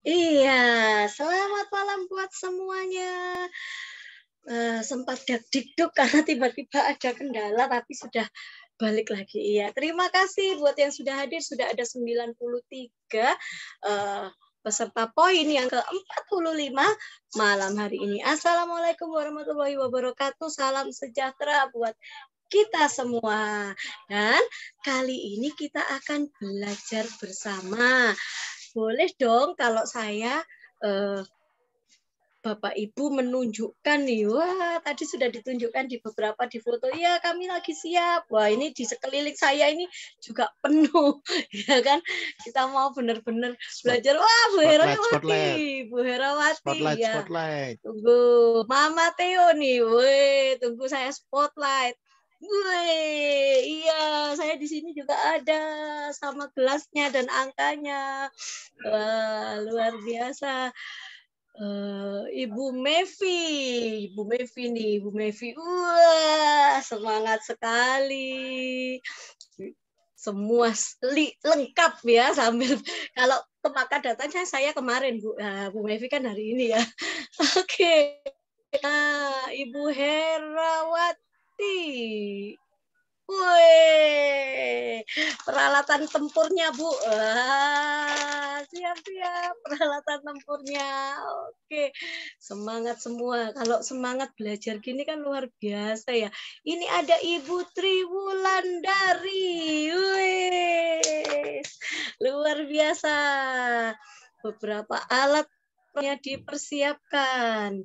Iya, selamat malam buat semuanya. Sempat dikduk karena tiba-tiba ada kendala, tapi sudah balik lagi. Iya, terima kasih buat yang sudah hadir. Sudah ada 93 peserta poin yang ke-45 malam hari ini. Assalamualaikum warahmatullahi wabarakatuh. Salam sejahtera buat kita semua. Dan kali ini kita akan belajar bersama. Boleh dong kalau saya Bapak Ibu menunjukkan nih. Wah, tadi sudah ditunjukkan di beberapa di foto. Ya, kami lagi siap. Wah, ini di sekeliling saya ini juga penuh. Ya kan? Kita mau benar-benar belajar. Wah, Bu Herawati. Bu Herawati. Ya. Tunggu. Mama Theo nih. Weh, tunggu saya spotlight. Wih, iya, saya di sini juga ada sama gelasnya dan angkanya. Wah, luar biasa. Ibu Mevi nih, Ibu Mevi. Wah, semangat sekali. Semua lengkap ya sambil kalau tembakan datanya saya kemarin Bu Mevi kan hari ini ya. Oke. Nah, Ibu Herawati. Wih, peralatan tempurnya Bu. Siap-siap peralatan tempurnya. Oke, semangat semua. Kalau semangat belajar gini kan luar biasa ya. Ini ada Ibu Triwulandari. Wih, luar biasa. Beberapa alatnya dipersiapkan.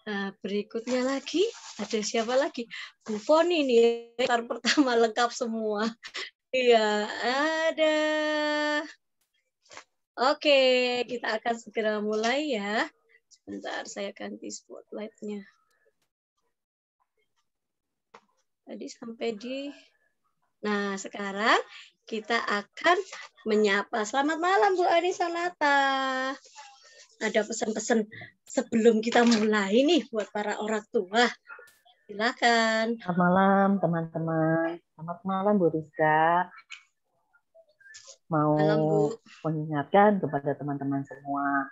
Nah, berikutnya lagi, ada siapa lagi? Bu Foni nih, pertama lengkap semua. Iya, ada. Oke, kita akan segera mulai ya. Sebentar, saya ganti spotlight-nya. Tadi sampai di... Nah, sekarang kita akan menyapa. Selamat malam, Bu Anissa Nata. Ada pesan-pesan sebelum kita mulai nih buat para orang tua. Silakan. Selamat malam teman-teman. Selamat malam Bu Rizka. Mau malam, Bu. mengingatkan kepada teman-teman semua.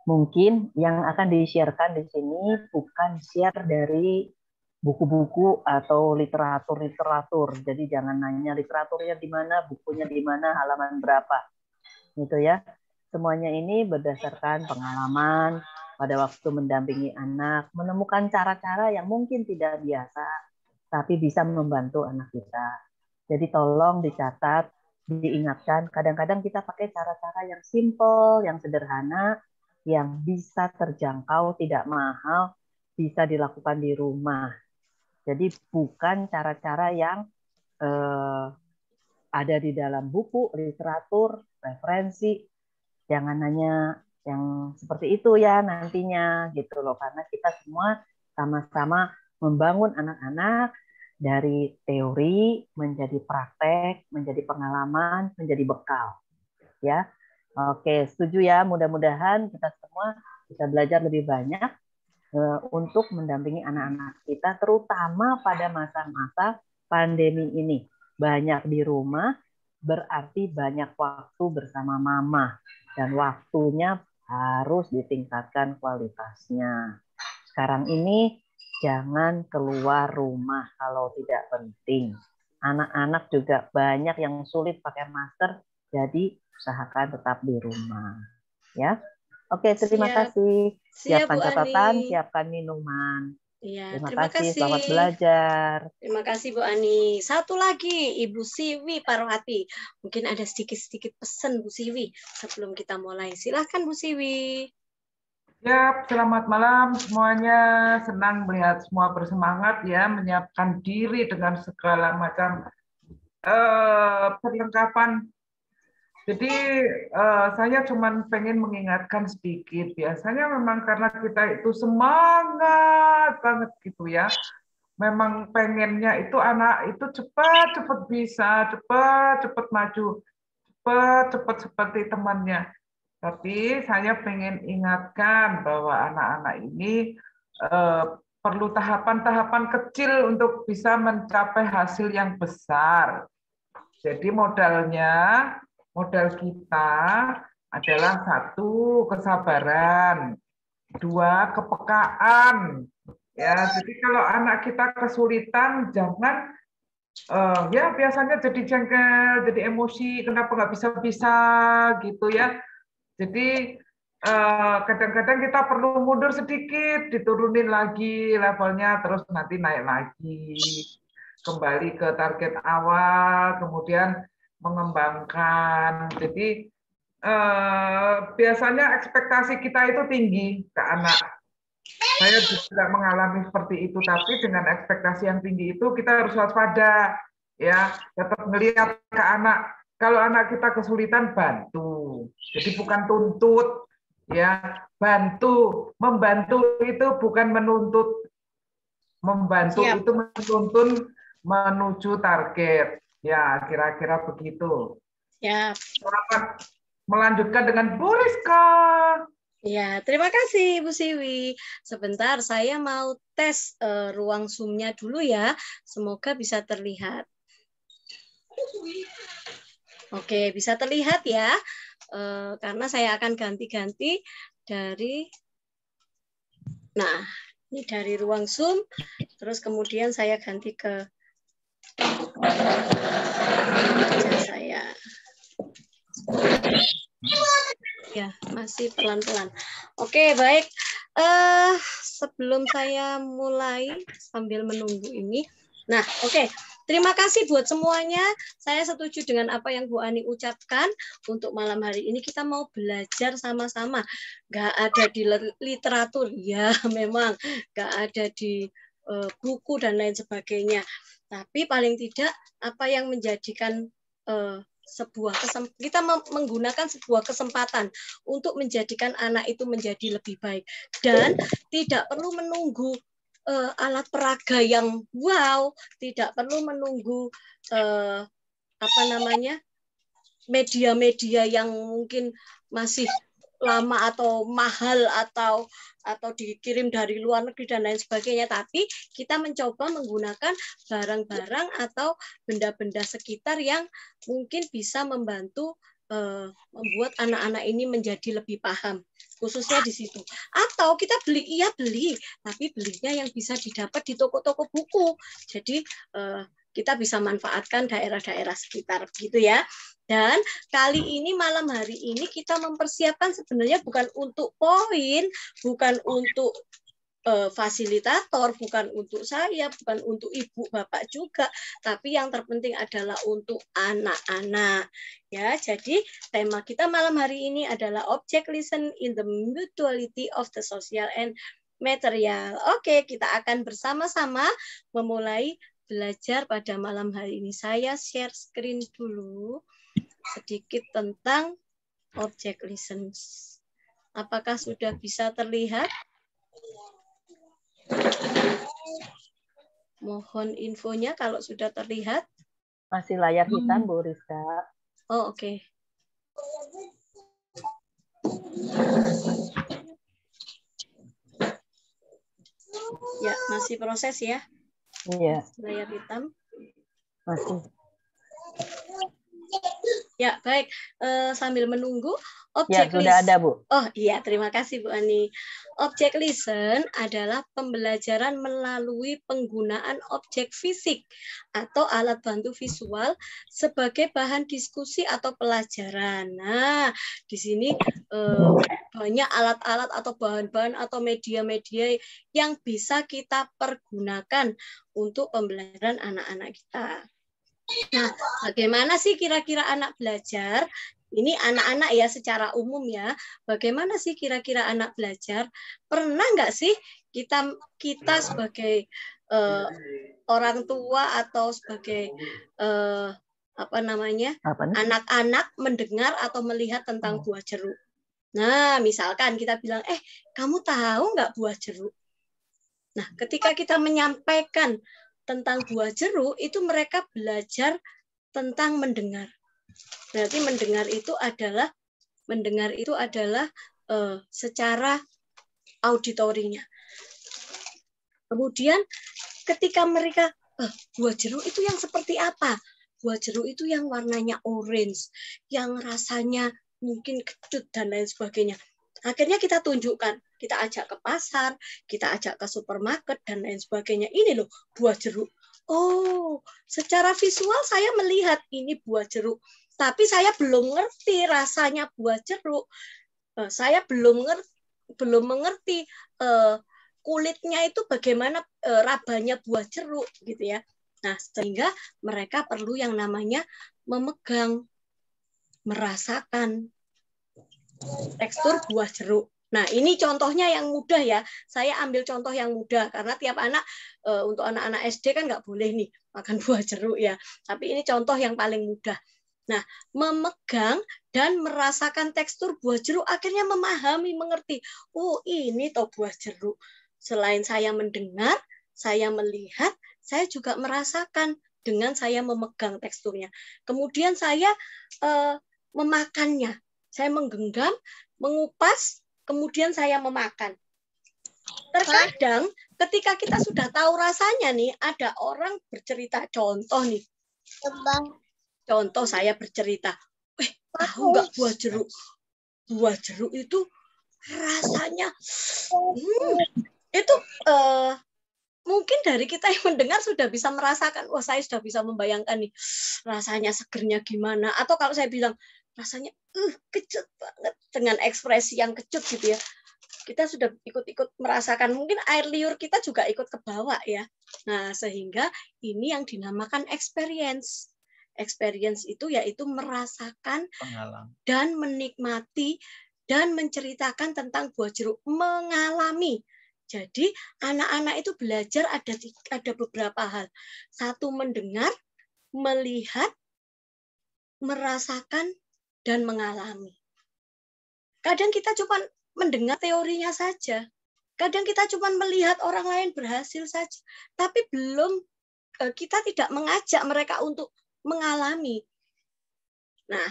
Mungkin yang akan di-share-kan di sini bukan share dari buku-buku atau literatur-literatur. Jadi jangan nanya literaturnya di mana, bukunya di mana, halaman berapa. Gitu ya. Semuanya ini berdasarkan pengalaman pada waktu mendampingi anak, menemukan cara-cara yang mungkin tidak biasa, tapi bisa membantu anak kita. Jadi tolong dicatat, diingatkan. Kadang-kadang kita pakai cara-cara yang simple, yang sederhana, yang bisa terjangkau, tidak mahal, bisa dilakukan di rumah. Jadi bukan cara-cara yang ada di dalam buku, literatur, referensi. Jangan hanya yang seperti itu ya nantinya gitu loh, karena kita semua sama-sama membangun anak-anak dari teori menjadi praktek, menjadi pengalaman, menjadi bekal. Ya. Oke, setuju ya. Mudah-mudahan kita semua bisa belajar lebih banyak untuk mendampingi anak-anak kita terutama pada masa-masa pandemi ini. Banyak di rumah berarti banyak waktu bersama mama dan waktunya harus ditingkatkan kualitasnya. Sekarang ini jangan keluar rumah kalau tidak penting. Anak-anak juga banyak yang sulit pakai masker, jadi usahakan tetap di rumah. Ya, oke, terima kasih. Siapkan catatan, siapkan minuman. Ya, terima kasih. Selamat belajar. Terima kasih Bu Ani. Satu lagi Ibu Siwi Parwati. Mungkin ada sedikit-sedikit pesan Bu Siwi sebelum kita mulai. Silahkan Bu Siwi. Ya, selamat malam semuanya. Senang melihat semua bersemangat ya, menyiapkan diri dengan segala macam perlengkapan. Jadi saya cuma pengen mengingatkan sedikit. Biasanya memang karena kita itu semangat banget gitu ya. Memang pengennya itu anak itu cepat-cepat bisa, cepat-cepat maju, cepat-cepat seperti temannya. Tapi saya pengen ingatkan bahwa anak-anak ini perlu tahapan-tahapan kecil untuk bisa mencapai hasil yang besar. Jadi modal kita adalah 1, kesabaran, 2, kepekaan. Ya, jadi kalau anak kita kesulitan, jangan ya biasanya jadi jengkel, jadi emosi, kenapa nggak bisa-bisa gitu ya. Jadi kadang-kadang kita perlu mundur sedikit, diturunin lagi levelnya, terus nanti naik lagi, kembali ke target awal, kemudian mengembangkan. Jadi biasanya ekspektasi kita itu tinggi ke anak. Saya juga mengalami seperti itu, tapi dengan ekspektasi yang tinggi itu kita harus waspada, ya, tetap melihat ke anak. Kalau anak kita kesulitan, bantu. Jadi bukan tuntut, ya, bantu. Membantu itu bukan menuntut. Membantu Siap. itu menuntun menuju target. Ya, kira-kira begitu. Ya. Selamat melanjutkan dengan Bu Rizka. Ya, terima kasih Bu Siwi. Sebentar, saya mau tes ruang Zoom-nya dulu ya. Semoga bisa terlihat. Oke, bisa terlihat ya. Karena saya akan ganti-ganti dari... Nah, ini dari ruang Zoom. Terus kemudian saya ganti ke wajah saya. Ya, masih pelan-pelan. Oke, baik. Sebelum saya mulai sambil menunggu ini. Nah, oke. Terima kasih buat semuanya. Saya setuju dengan apa yang Bu Ani ucapkan. Untuk malam hari ini kita mau belajar sama-sama. Nggak ada di literatur. Ya, memang. Nggak ada di buku dan lain sebagainya. Tapi paling tidak apa yang menjadikan kita menggunakan sebuah kesempatan untuk menjadikan anak itu menjadi lebih baik dan tidak perlu menunggu alat peraga yang wow, tidak perlu menunggu media-media yang mungkin masih lama atau mahal atau dikirim dari luar negeri dan lain sebagainya, tapi kita mencoba menggunakan barang-barang atau benda-benda sekitar yang mungkin bisa membantu membuat anak-anak ini menjadi lebih paham, khususnya di situ. Atau kita beli, tapi belinya yang bisa didapat di toko-toko buku. Jadi kita bisa manfaatkan daerah-daerah sekitar, gitu ya. Dan kali ini malam hari ini kita mempersiapkan sebenarnya bukan untuk poin, bukan untuk fasilitator, bukan untuk saya, bukan untuk ibu bapak juga, tapi yang terpenting adalah untuk anak-anak. Ya, jadi tema kita malam hari ini adalah object lesson in the mutuality of the social and material. Oke, kita akan bersama-sama memulai belajar pada malam hari ini. Saya share screen dulu sedikit tentang object lessons. Apakah sudah bisa terlihat? Mohon infonya kalau sudah terlihat. Masih layar hitam, Bu Rizka. Oh, oke. Ya, masih proses ya? Iya. Layar hitam. Masih. Ya, baik. Sambil menunggu, object sudah ada, Bu. Oh iya, terima kasih Bu Ani. Object lesson adalah pembelajaran melalui penggunaan objek fisik atau alat bantu visual sebagai bahan diskusi atau pelajaran. Nah, di sini banyak alat-alat atau bahan-bahan atau media-media yang bisa kita pergunakan untuk pembelajaran anak-anak kita. Nah, bagaimana sih kira-kira anak belajar? Ini anak-anak ya secara umum ya. Bagaimana sih kira-kira anak belajar? Pernah nggak sih kita sebagai orang tua atau sebagai anak-anak mendengar atau melihat tentang buah jeruk? Nah, misalkan kita bilang, kamu tahu nggak buah jeruk? Nah, ketika kita menyampaikan tentang buah jeruk, itu mereka belajar tentang mendengar. Berarti mendengar itu adalah secara auditorinya. Kemudian ketika mereka buah jeruk itu yang seperti apa? Buah jeruk itu yang warnanya orange, yang rasanya mungkin kecut dan lain sebagainya. Akhirnya kita tunjukkan, kita ajak ke pasar, kita ajak ke supermarket dan lain sebagainya. Ini loh buah jeruk. Oh, secara visual saya melihat ini buah jeruk, tapi saya belum ngerti rasanya buah jeruk. Saya belum mengerti kulitnya itu bagaimana, rabanya buah jeruk gitu ya. Nah, sehingga mereka perlu yang namanya memegang, merasakan tekstur buah jeruk. Nah, ini contohnya yang mudah ya. Saya ambil contoh yang mudah karena tiap anak, untuk anak-anak SD kan nggak boleh nih makan buah jeruk ya. Tapi ini contoh yang paling mudah. Nah, memegang dan merasakan tekstur buah jeruk, akhirnya memahami, mengerti. Oh, ini toh buah jeruk. Selain saya mendengar, saya melihat, saya juga merasakan dengan saya memegang teksturnya. Kemudian saya memakannya. Saya menggenggam, mengupas, kemudian saya memakan. Terkadang ketika kita sudah tahu rasanya nih, ada orang bercerita, contoh nih. Contoh saya bercerita, tahu nggak buah jeruk? Buah jeruk itu rasanya, itu mungkin dari kita yang mendengar sudah bisa merasakan, wah saya sudah bisa membayangkan nih rasanya segernya gimana. Atau kalau saya bilang rasanya kecut banget dengan ekspresi yang kecut gitu ya, kita sudah ikut-ikut merasakan, mungkin air liur kita juga ikut kebawa ya. Nah, sehingga ini yang dinamakan experience. Experience itu yaitu merasakan Pengalaman dan menikmati dan menceritakan tentang buah jeruk, mengalami. Jadi anak-anak itu belajar ada beberapa hal. Satu, mendengar, melihat, merasakan, dan mengalami. Kadang kita cuma mendengar teorinya saja. Kadang kita cuma melihat orang lain berhasil saja. Tapi kita tidak mengajak mereka untuk mengalami. Nah,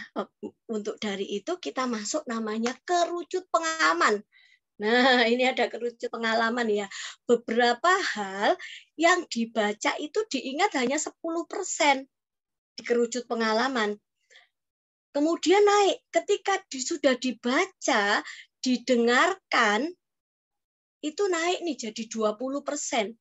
untuk dari itu kita masuk namanya kerucut pengaman. Nah, ini ada kerucut pengalaman ya. Beberapa hal yang dibaca itu diingat hanya 10% di kerucut pengalaman. Kemudian naik ketika sudah dibaca, didengarkan, itu naik nih jadi 20%.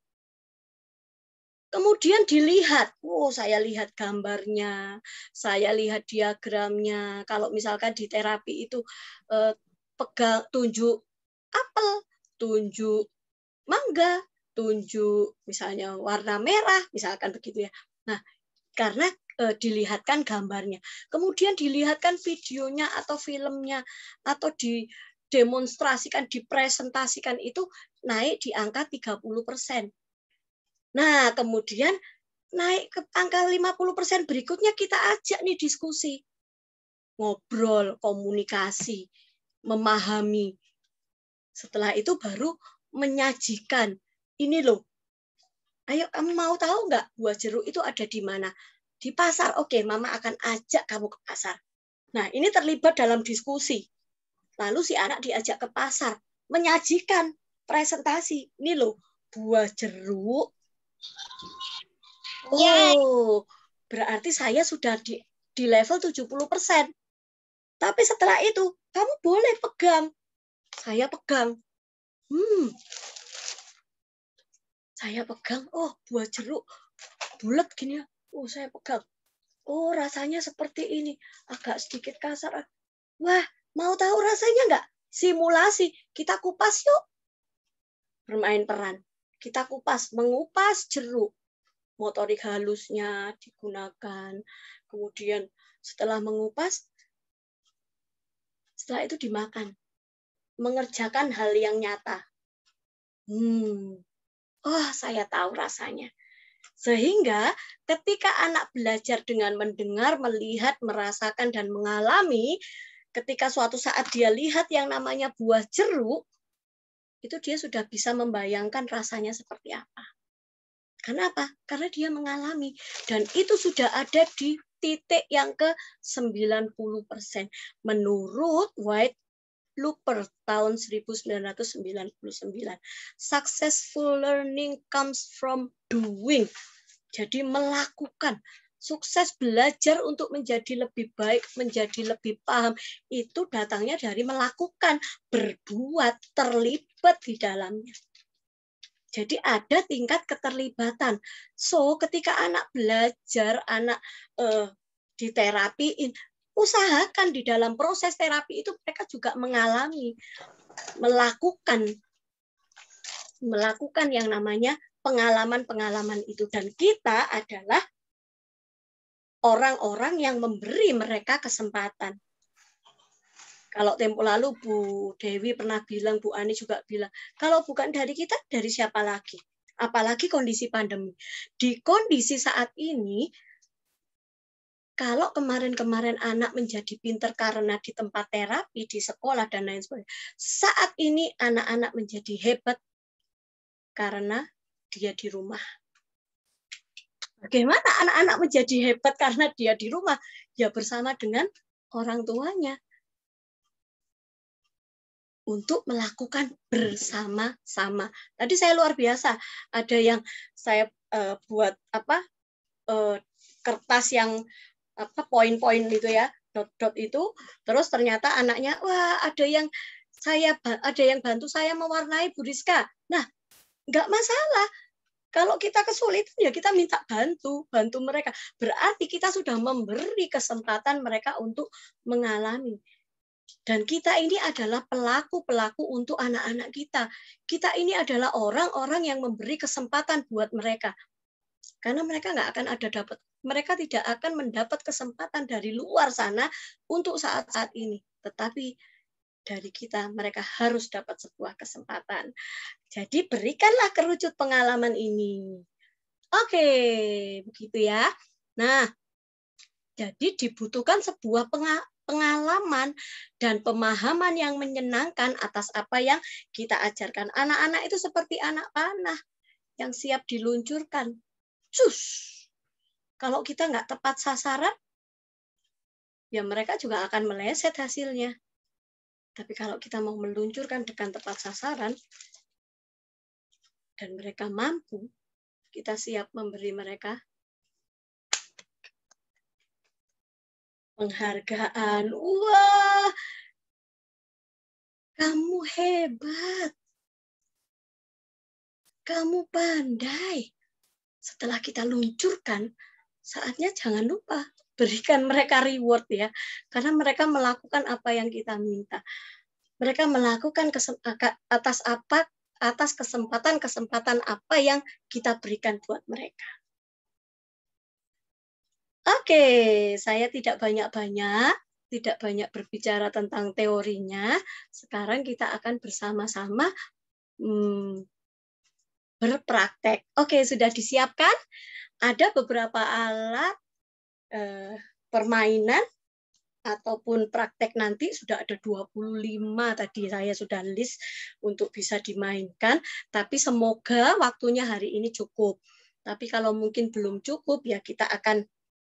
Kemudian dilihat, saya lihat gambarnya, saya lihat diagramnya. Kalau misalkan di terapi itu tunjuk apel, tunjuk mangga, tunjuk misalnya warna merah, misalkan begitu ya. Nah, karena dilihatkan gambarnya. Kemudian dilihatkan videonya atau filmnya, atau didemonstrasikan, dipresentasikan, itu naik di angka 30%. Nah, kemudian naik ke angka 50% berikutnya, kita ajak nih diskusi. Ngobrol, komunikasi, memahami. Setelah itu baru menyajikan. Ini loh, ayo kamu mau tahu nggak buah jeruk itu ada di mana? Di pasar. Oke, Mama akan ajak kamu ke pasar. Nah, ini terlibat dalam diskusi. Lalu si anak diajak ke pasar, menyajikan presentasi. Ini loh, buah jeruk. Oh, berarti saya sudah di level 70%. Tapi setelah itu, kamu boleh pegang. Saya pegang. Saya pegang, oh buah jeruk bulat gini ya. Oh, saya pegang. Oh, rasanya seperti ini. Agak sedikit kasar. Wah, mau tahu rasanya nggak? Simulasi. Kita kupas yuk. Bermain peran. Kita kupas, mengupas jeruk. Motorik halusnya digunakan. Kemudian setelah mengupas, setelah itu dimakan. Mengerjakan hal yang nyata. Oh, saya tahu rasanya. Sehingga ketika anak belajar dengan mendengar, melihat, merasakan, dan mengalami, ketika suatu saat dia lihat yang namanya buah jeruk, itu dia sudah bisa membayangkan rasanya seperti apa. Kenapa? Karena dia mengalami. Dan itu sudah ada di titik yang ke-90%. Menurut White Looper tahun 1999. Successful learning comes from doing. Jadi melakukan. sukses belajar untuk menjadi lebih baik, menjadi lebih paham, itu datangnya dari melakukan, berbuat, terlibat di dalamnya. Jadi ada tingkat keterlibatan. So, ketika anak belajar, anak diterapiin, usahakan di dalam proses terapi itu mereka juga mengalami, melakukan yang namanya pengalaman-pengalaman itu. Dan kita adalah orang-orang yang memberi mereka kesempatan. Kalau tempo lalu Bu Dewi pernah bilang, Bu Ani juga bilang, kalau bukan dari kita, dari siapa lagi? Apalagi kondisi pandemi. Di kondisi saat ini, kalau kemarin-kemarin anak menjadi pintar karena di tempat terapi, di sekolah, dan lain sebagainya, saat ini anak-anak menjadi hebat karena dia di rumah. Bagaimana anak-anak menjadi hebat karena dia di rumah? Ya bersama dengan orang tuanya. Untuk melakukan bersama-sama. Tadi saya luar biasa. Ada yang saya buat kertas yang poin-poin itu ya, dot-dot itu. Terus ternyata anaknya, wah ada yang bantu saya mewarnai, Bu Rizka. Nah, nggak masalah. Kalau kita kesulitan ya kita minta bantu mereka. Berarti kita sudah memberi kesempatan mereka untuk mengalami. Dan kita ini adalah pelaku-pelaku untuk anak-anak kita. Kita ini adalah orang-orang yang memberi kesempatan buat mereka. Karena mereka mereka tidak akan mendapat kesempatan dari luar sana untuk saat-saat ini. Tetapi dari kita, mereka harus dapat sebuah kesempatan. Jadi berikanlah kerucut pengalaman ini. Oke, begitu ya. Nah, jadi dibutuhkan sebuah pengalaman dan pemahaman yang menyenangkan atas apa yang kita ajarkan. Anak-anak itu seperti anak panah yang siap diluncurkan. Cus! Kalau kita nggak tepat sasaran, ya mereka juga akan meleset hasilnya. Tapi kalau kita mau meluncurkan dengan tepat sasaran, dan mereka mampu, kita siap memberi mereka penghargaan. Wah, kamu hebat. Kamu pandai. Setelah kita luncurkan, saatnya jangan lupa berikan mereka reward ya. Karena mereka melakukan apa yang kita minta. Mereka melakukan atas kesempatan-kesempatan apa yang kita berikan buat mereka. Oke, saya tidak banyak berbicara tentang teorinya. Sekarang kita akan bersama-sama berpraktek. Oke, sudah disiapkan? Ada beberapa alat permainan ataupun praktek nanti sudah ada 25 tadi saya sudah list untuk bisa dimainkan. Tapi semoga waktunya hari ini cukup. Tapi kalau mungkin belum cukup ya kita akan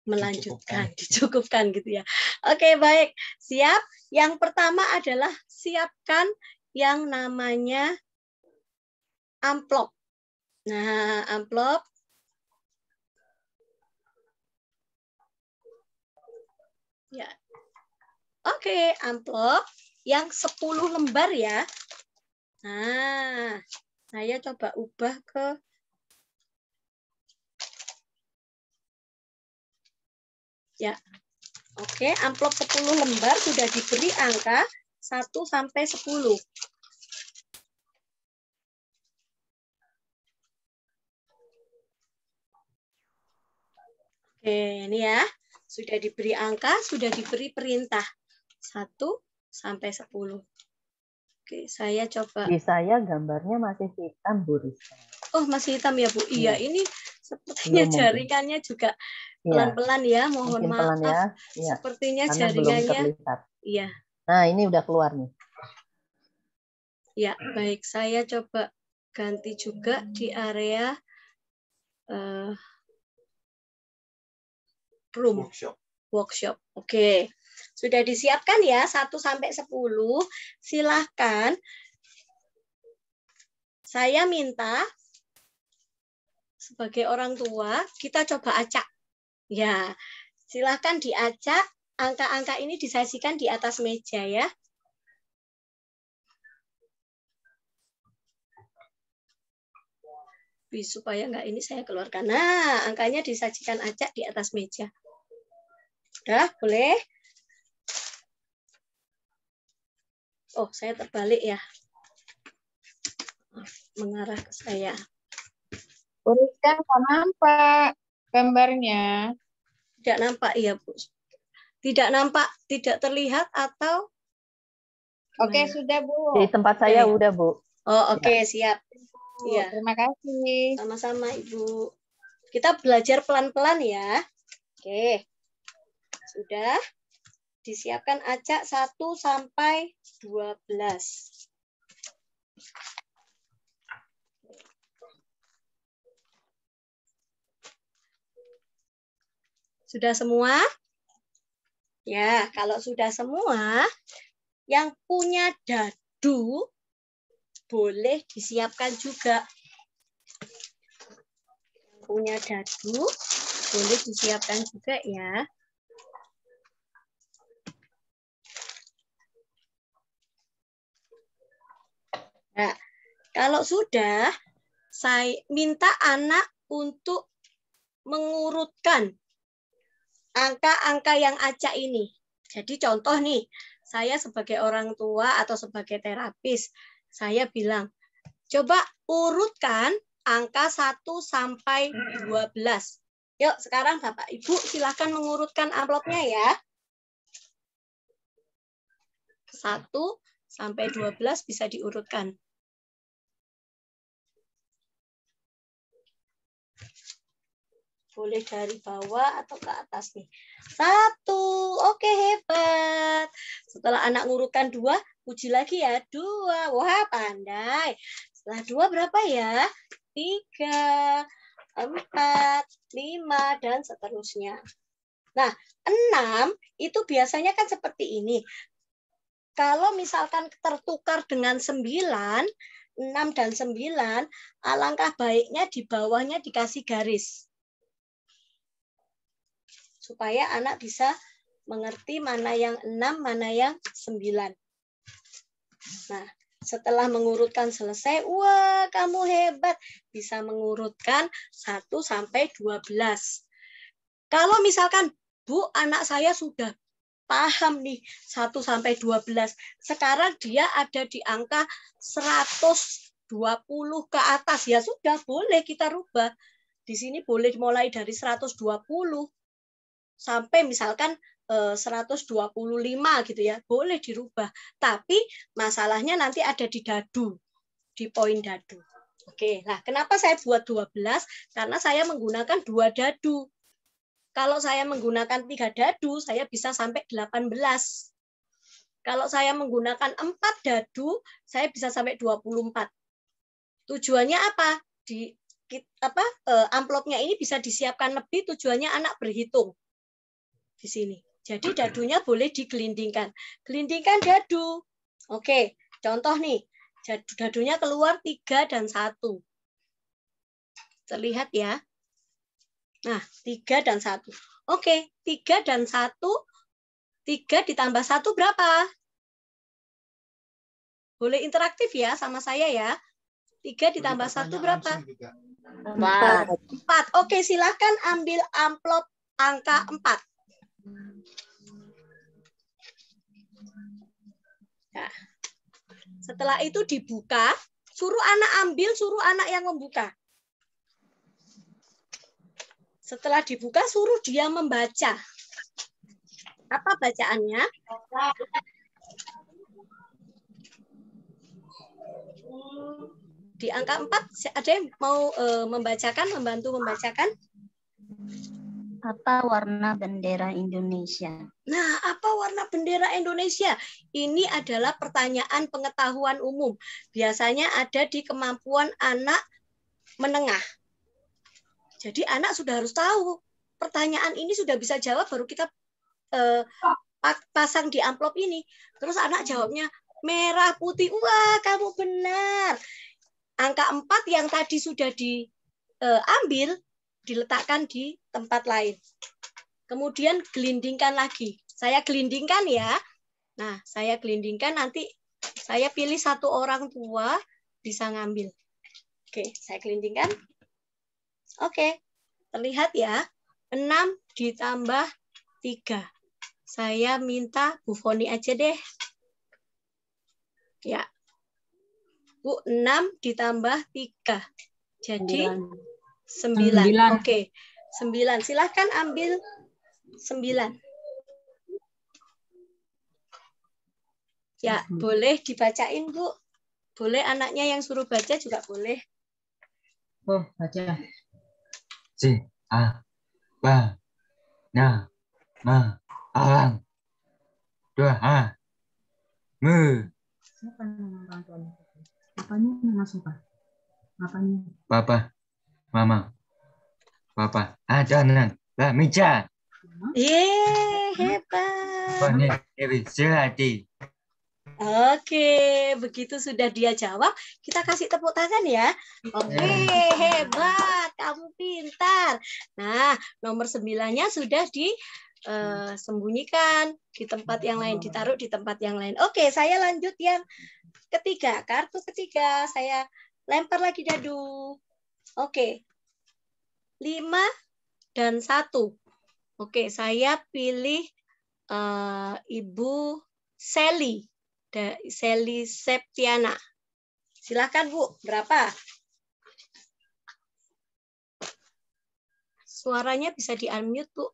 melanjutkan, dicukupkan gitu ya. Oke, baik. Siap? Yang pertama adalah siapkan yang namanya amplop. Nah, amplop. Ya. Oke, amplop yang 10 lembar ya. Nah, saya coba ubah ke ya. Oke, amplop 10 lembar sudah diberi angka 1 sampai 10. Oke, ini ya. Sudah diberi angka, sudah diberi perintah. 1 sampai 10. Oke, saya coba. Di saya gambarnya masih hitam, Bu Rizka. Oh, masih hitam ya, Bu? Iya, ini sepertinya jaringannya juga pelan-pelan ya, mohon maaf. Ya. Sepertinya karena jaringannya belum terlihat. Iya. Nah, ini udah keluar nih. Ya, baik. Saya coba ganti juga di area room. Workshop. Oke. Sudah disiapkan ya 1 sampai 10. Silahkan. Saya minta sebagai orang tua, kita coba acak. Ya, silahkan diacak. Angka-angka ini disajikan di atas meja ya. Supaya nggak ini saya keluarkan. Nah, angkanya disajikan acak di atas meja. Udah, boleh? Oh, saya terbalik ya. Mengarah ke saya. Urutkan kok nampak gambarnya. Tidak nampak ya, Bu. Tidak nampak, tidak terlihat atau? Oke, Gimana? sudah, Bu. Di tempat saya udah, Bu. Oh, oke, siap. Iya. Terima kasih. Sama-sama, Ibu. Kita belajar pelan-pelan ya. Oke. Sudah. Disiapkan acak 1 sampai 12. Sudah semua? Ya, kalau sudah semua, yang punya dadu boleh disiapkan juga. Punya dadu boleh disiapkan juga ya. Nah, kalau sudah, saya minta anak untuk mengurutkan angka-angka yang acak ini. Jadi contoh nih, saya sebagai orang tua atau sebagai terapis, saya bilang, coba urutkan angka 1 sampai 12. Yuk, sekarang Bapak Ibu silahkan mengurutkan amplopnya ya. 1 sampai 12 bisa diurutkan. Boleh dari bawah atau ke atas nih. 1, oke hebat. Setelah anak ngurutkan 2, uji lagi ya. 2, wah pandai. Setelah 2 berapa ya? 3, 4, 5, dan seterusnya. Nah, 6 itu biasanya kan seperti ini. Kalau misalkan tertukar dengan 9, 6 dan 9, alangkah baiknya di bawahnya dikasih garis. Supaya anak bisa mengerti mana yang 6, mana yang 9. Nah, setelah mengurutkan selesai, wah kamu hebat, bisa mengurutkan 1 sampai 12. Kalau misalkan, Bu, anak saya sudah paham nih 1 sampai 12. Sekarang dia ada di angka 120 ke atas. Ya sudah, boleh kita rubah. Di sini boleh mulai dari 120 sampai misalkan 125 gitu ya, boleh dirubah. Tapi masalahnya nanti ada di dadu, di poin dadu. Oke, nah kenapa saya buat 12? Karena saya menggunakan 2 dadu. Kalau saya menggunakan 3 dadu, saya bisa sampai 18. Kalau saya menggunakan 4 dadu, saya bisa sampai 24. Tujuannya apa? Amplopnya ini bisa disiapkan lebih, tujuannya anak berhitung. Di sini. Jadi dadunya boleh digelindingkan. Gelindingkan dadu. Oke, contoh nih. Dadunya keluar 3 dan 1. Terlihat ya. Nah, 3 dan 1. Oke, 3 dan 1. 3 ditambah 1 berapa? Boleh interaktif ya sama saya ya. 3 ditambah 1 berapa? 4. Oke, silahkan ambil amplop angka 4. Nah, setelah itu dibuka, suruh anak ambil, suruh anak yang membuka. Setelah dibuka, suruh dia membaca. Apa bacaannya? Di angka 4, ada yang mau membacakan, membantu membacakan? Apa warna bendera Indonesia? Nah, apa warna bendera Indonesia? Ini adalah pertanyaan pengetahuan umum. Biasanya ada di kemampuan anak menengah. Jadi anak sudah harus tahu. Pertanyaan ini sudah bisa jawab, baru kita pasang di amplop ini. Terus anak jawabnya merah putih. Wah, kamu benar. Angka 4 yang tadi sudah diambil, diletakkan di tempat lain. kemudian gelindingkan lagi. Saya gelindingkan ya. Nah, saya gelindingkan, nanti saya pilih satu orang tua bisa ngambil. Oke, saya gelindingkan. Oke, terlihat ya. 6 ditambah 3. Saya minta Bu Foni aja deh. Ya. Bu, 6 ditambah 3. Jadi 9. Oke, 9. Silahkan ambil 9. Ya, boleh dibacain, Bu. Boleh anaknya yang suruh baca juga boleh. Oh, baca. Si, a, ba, na, ma, alang, dua, a, mu. Siapa nama orang tuanya? Apanya nama siapa? Apanya? Papa, mama, papa, ajanan, la meja. Yeay, hebat. Foni, Dewi, Silati. Oke, begitu sudah dia jawab, kita kasih tepuk tangan ya. Oke, hebat, kamu pintar. Nah, nomor 9-nya sudah disembunyikan di tempat yang lain, ditaruh di tempat yang lain. Oke, saya lanjut yang ketiga, kartu ketiga. Saya lempar lagi dadu. Oke, 5 dan 1. Oke, saya pilih Ibu Sally. Sally Septiana. Silakan Bu, berapa? Suaranya bisa di-unmute, Bu.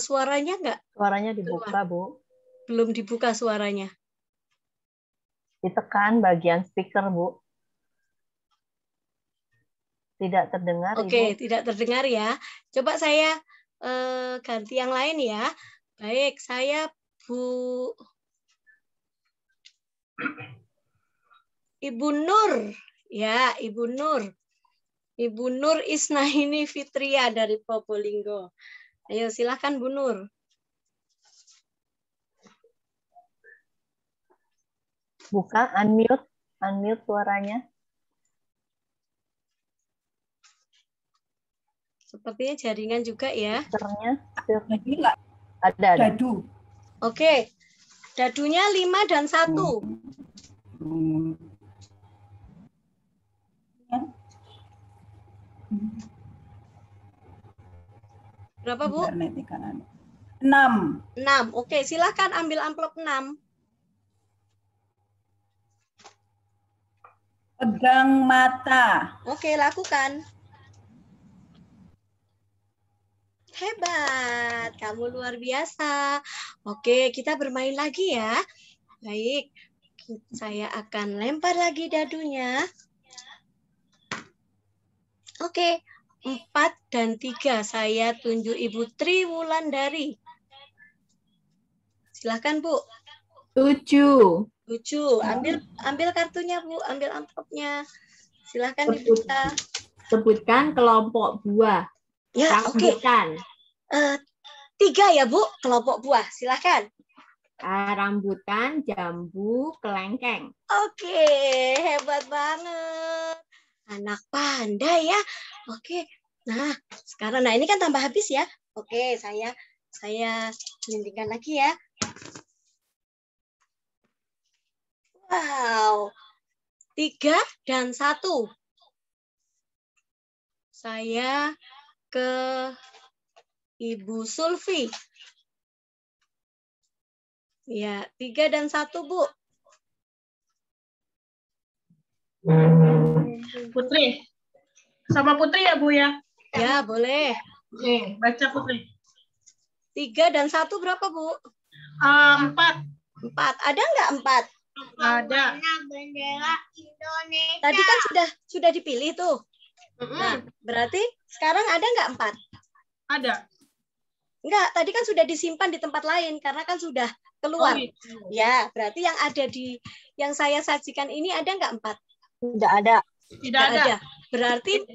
Suaranya enggak? Suaranya dibuka, Bu. Belum dibuka suaranya. Ditekan bagian speaker, Bu. Tidak terdengar, Oke, Ibu. tidak terdengar ya. Coba saya ganti yang lain ya. Baik, saya Ibu Nur. Ya, Ibu Nur. Ibu Nur Isnaini Fitria dari Probolinggo. Ayo, silahkan Bu Nur. Buka, unmute. Unmute suaranya. Sepertinya jaringan juga ya. Speakernya. Ada. Dadu. Oke. Dadunya 5 dan 1. Berapa, Bu? 6. 6. Oke, silahkan ambil amplop 6. Pegang mata. Oke, lakukan. Hebat, kamu luar biasa. Oke, kita bermain lagi ya. Baik, saya akan lempar lagi dadunya. Oke, 4 dan 3. Saya tunjuk Ibu Tri Wulandari. Silahkan, Bu. 7. 7. Ambil kartunya, Bu. Ambil amplopnya. Silahkan dibuka. Sebutkan kelompok buah. Ya, oke. Rambutan. 3 ya, Bu. Kelompok buah. Silahkan. Rambutan, jambu, kelengkeng. Oke, hebat banget. Anak pandai ya. Oke. Nah, sekarang ini kan tambah habis ya. Oke, saya gelindingkan lagi ya. Wow. 3 dan 1. Saya ke Ibu Sulfi. Ya, 3 dan 1, Bu. Putri. Sama Putri ya, Bu ya? Ya, boleh. Oke, baca Putri. 3 dan 1 berapa, Bu? 4. 4. Ada nggak 4? Ada. Bendera Indonesia. Tadi kan sudah dipilih tuh. Nah, berarti sekarang ada nggak 4? Ada. Enggak, tadi kan sudah disimpan di tempat lain karena kan sudah keluar. Oh, gitu. Ya, berarti yang ada di yang saya sajikan ini ada nggak 4? Tidak ada. Tidak ada. Berarti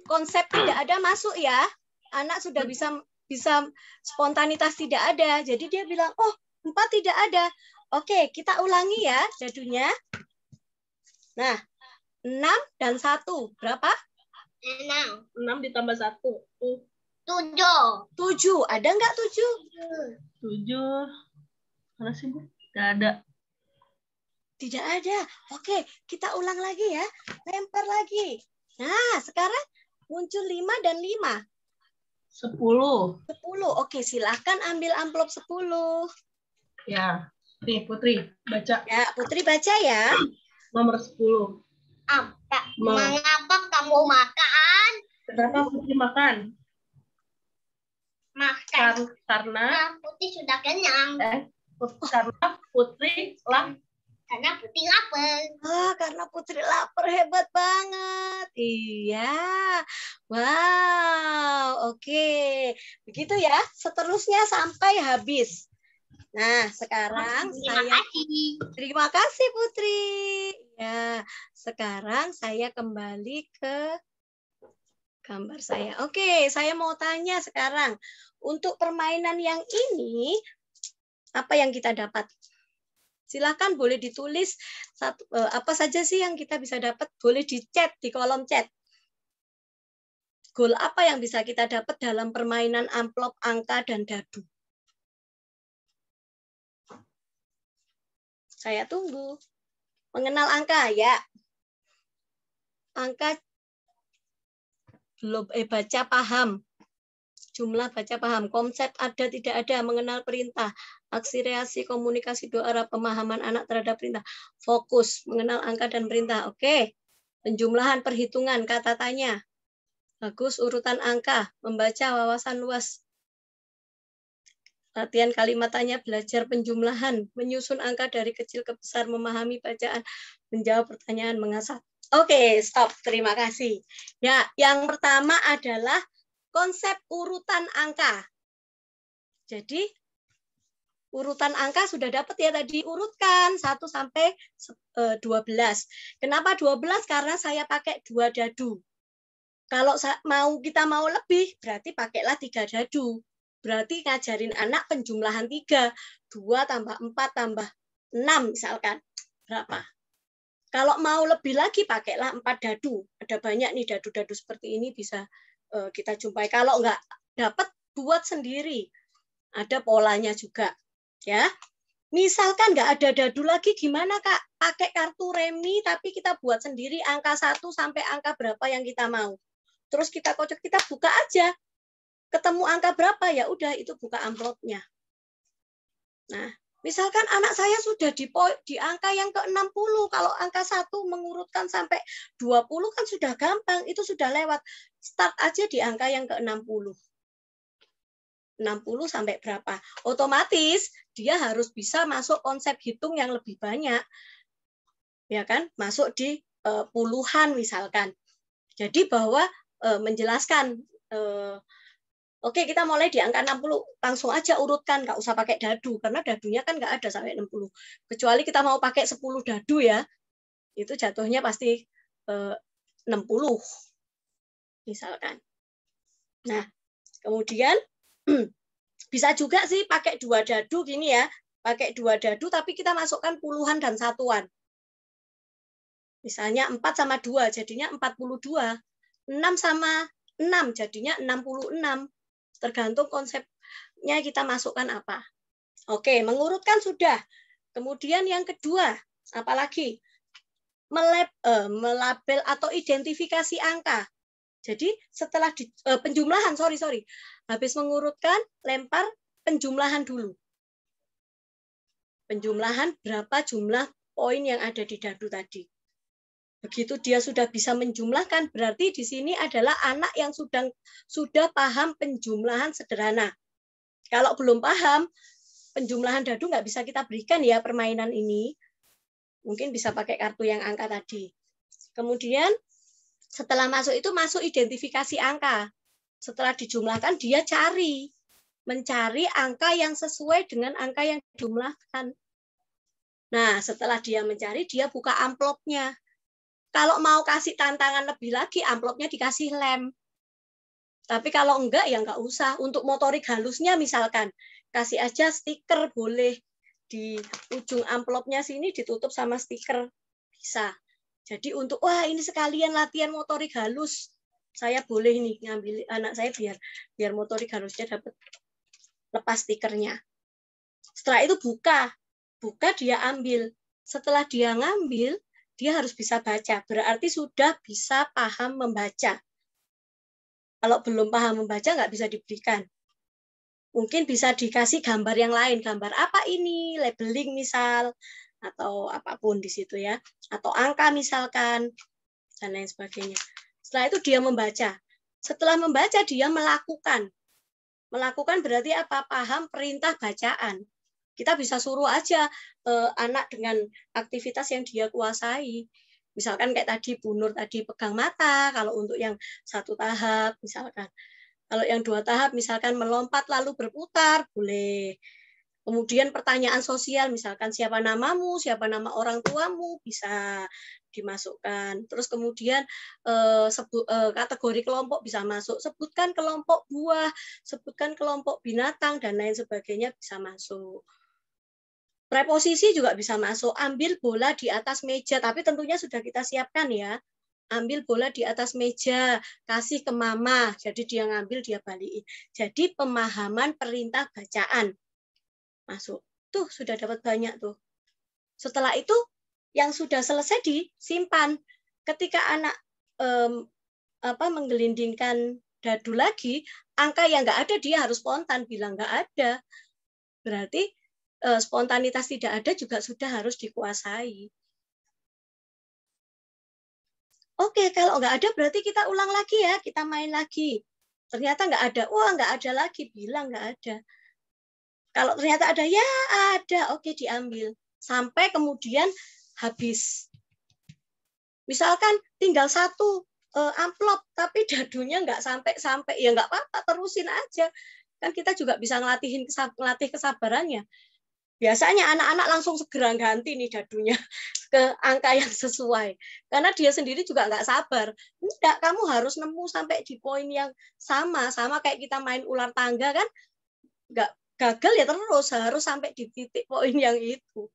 konsep tidak ada masuk ya. Anak sudah bisa spontanitas tidak ada. Jadi dia bilang, "Oh, 4 tidak ada." Oke, kita ulangi ya dadunya. Nah, 6 dan 1. Berapa? 6. 6 ditambah 1. 7. 7. Ada nggak 7? 7. Mana sih, Bu? Nggak ada. Tidak ada. Oke, kita ulang lagi ya. Lempar lagi. Nah, sekarang muncul 5 dan 5. 10. 10. Oke, silakan ambil amplop 10. Ya. Nih, Putri, baca. Ya, Putri baca ya. Nomor 10. Mengapa kamu makan? Kenapa Putri makan? Makan. Karena Putri sudah kenyang. karena Putri Karena Putri lapar. Karena Putri lapar, hebat banget. Iya. Wow, oke. Begitu ya, seterusnya sampai habis. Nah, sekarang terima kasih Putri. Ya, sekarang saya kembali ke gambar saya. Oke, saya mau tanya sekarang. Untuk permainan yang ini, apa yang kita dapat? Silakan boleh ditulis apa saja sih yang kita bisa dapat. Boleh di chat, di kolom chat. Goal apa yang bisa kita dapat dalam permainan amplop, angka, dan dadu? Saya tunggu. Mengenal angka ya. Angka belum baca paham. Jumlah baca paham. Konsep ada tidak ada. Mengenal perintah. Aksi reaksi komunikasi dua arah. Pemahaman anak terhadap perintah. Fokus. Mengenal angka dan perintah. Oke. Penjumlahan perhitungan. Kata tanya. Bagus. Urutan angka. Membaca wawasan luas. Latihan kalimat tanya, belajar penjumlahan, menyusun angka dari kecil ke besar, memahami bacaan, menjawab pertanyaan, mengasah. Oke, stop. Terima kasih. Ya, yang pertama adalah konsep urutan angka. Jadi, urutan angka sudah dapat ya tadi, urutkan 1 sampai 12. Kenapa 12? Karena saya pakai 2 dadu. Kalau kita mau lebih, berarti pakailah 3 dadu. Berarti ngajarin anak penjumlahan 3. 2 tambah 4 tambah 6 misalkan. Berapa? Kalau mau lebih lagi, pakailah 4 dadu. Ada banyak nih dadu-dadu seperti ini bisa kita jumpai. Kalau nggak dapat, buat sendiri. Ada polanya juga. Ya. Misalkan nggak ada dadu lagi, gimana Kak? Pakai kartu remi, tapi kita buat sendiri angka 1 sampai angka berapa yang kita mau. Terus kita kocok, kita buka aja. Ketemu angka berapa, ya udah itu buka amplopnya. Nah, misalkan anak saya sudah di angka yang ke-60, kalau angka 1 mengurutkan sampai 20 kan sudah gampang, itu sudah lewat. Start aja di angka yang ke-60. 60 sampai berapa? Otomatis dia harus bisa masuk konsep hitung yang lebih banyak. Ya kan? Masuk di puluhan misalkan. Jadi bahwa menjelaskan oke, kita mulai di angka 60. Langsung aja urutkan, nggak usah pakai dadu. Karena dadunya kan nggak ada sampai 60. Kecuali kita mau pakai 10 dadu ya. Itu jatuhnya pasti 60. Misalkan. Nah, kemudian bisa juga sih pakai 2 dadu gini ya. Pakai 2 dadu tapi kita masukkan puluhan dan satuan. Misalnya 4 sama 2 jadinya 42. 6 sama 6 jadinya 66. Tergantung konsepnya kita masukkan apa. Oke, mengurutkan sudah. Kemudian yang kedua, apalagi? Melabel atau identifikasi angka. Jadi setelah penjumlahan, sorry. Habis mengurutkan, lempar penjumlahan dulu. Penjumlahan berapa jumlah poin yang ada di dadu tadi. Begitu dia sudah bisa menjumlahkan, berarti di sini adalah anak yang sudah paham penjumlahan sederhana. Kalau belum paham, penjumlahan dadu nggak bisa kita berikan ya permainan ini. Mungkin bisa pakai kartu yang angka tadi. Kemudian setelah masuk itu masuk identifikasi angka. Setelah dijumlahkan, dia mencari angka yang sesuai dengan angka yang dijumlahkan. Nah, setelah dia mencari, dia buka amplopnya. Kalau mau kasih tantangan lebih lagi, amplopnya dikasih lem. Tapi kalau enggak, ya enggak usah. Untuk motorik halusnya misalkan, kasih aja stiker boleh. Di ujung amplopnya sini ditutup sama stiker. Bisa. Jadi untuk wah ini sekalian latihan motorik halus, saya boleh nih ngambil anak saya biar motorik halusnya dapat lepas stikernya. Setelah itu buka dia ambil. Setelah dia ngambil, dia harus bisa baca. Berarti sudah bisa paham membaca. Kalau belum paham membaca nggak bisa diberikan. Mungkin bisa dikasih gambar yang lain. Gambar apa ini? Labeling misal. Atau apapun di situ ya. Atau angka misalkan. Dan lain sebagainya. Setelah itu dia membaca. Setelah membaca dia melakukan. Melakukan berarti apa? Paham perintah bacaan. Kita bisa suruh aja anak dengan aktivitas yang dia kuasai. Misalkan kayak tadi Bu Nur tadi pegang mata, kalau untuk yang 1 tahap misalkan. Kalau yang 2 tahap misalkan melompat lalu berputar, boleh. Kemudian pertanyaan sosial, misalkan siapa namamu, siapa nama orang tuamu, bisa dimasukkan. Terus kemudian kategori kelompok bisa masuk. Sebutkan kelompok buah, sebutkan kelompok binatang, dan lain sebagainya bisa masuk. Preposisi juga bisa masuk. Ambil bola di atas meja, tapi tentunya sudah kita siapkan ya. Ambil bola di atas meja, kasih ke mama. Jadi dia ngambil, dia balikin. Jadi pemahaman perintah bacaan. Masuk. Tuh, sudah dapat banyak tuh. Setelah itu, yang sudah selesai disimpan. Ketika anak menggelindingkan dadu lagi, angka yang nggak ada, dia harus spontan bilang nggak ada. Berarti spontanitas tidak ada juga sudah harus dikuasai. Oke, kalau nggak ada berarti kita ulang lagi ya, kita main lagi. Ternyata nggak ada, wah nggak ada lagi, bilang nggak ada. Kalau ternyata ada, ya ada, oke diambil. Sampai kemudian habis. Misalkan tinggal 1 amplop, tapi dadunya nggak sampai, ya nggak apa-apa, terusin aja. Kan kita juga bisa ngelatih kesabarannya. Biasanya anak-anak langsung segera ganti nih dadunya ke angka yang sesuai. Karena dia sendiri juga nggak sabar. Enggak, kamu harus nemu sampai di poin yang sama. Sama kayak kita main ular tangga kan. Nggak gagal ya terus, harus sampai di titik poin yang itu.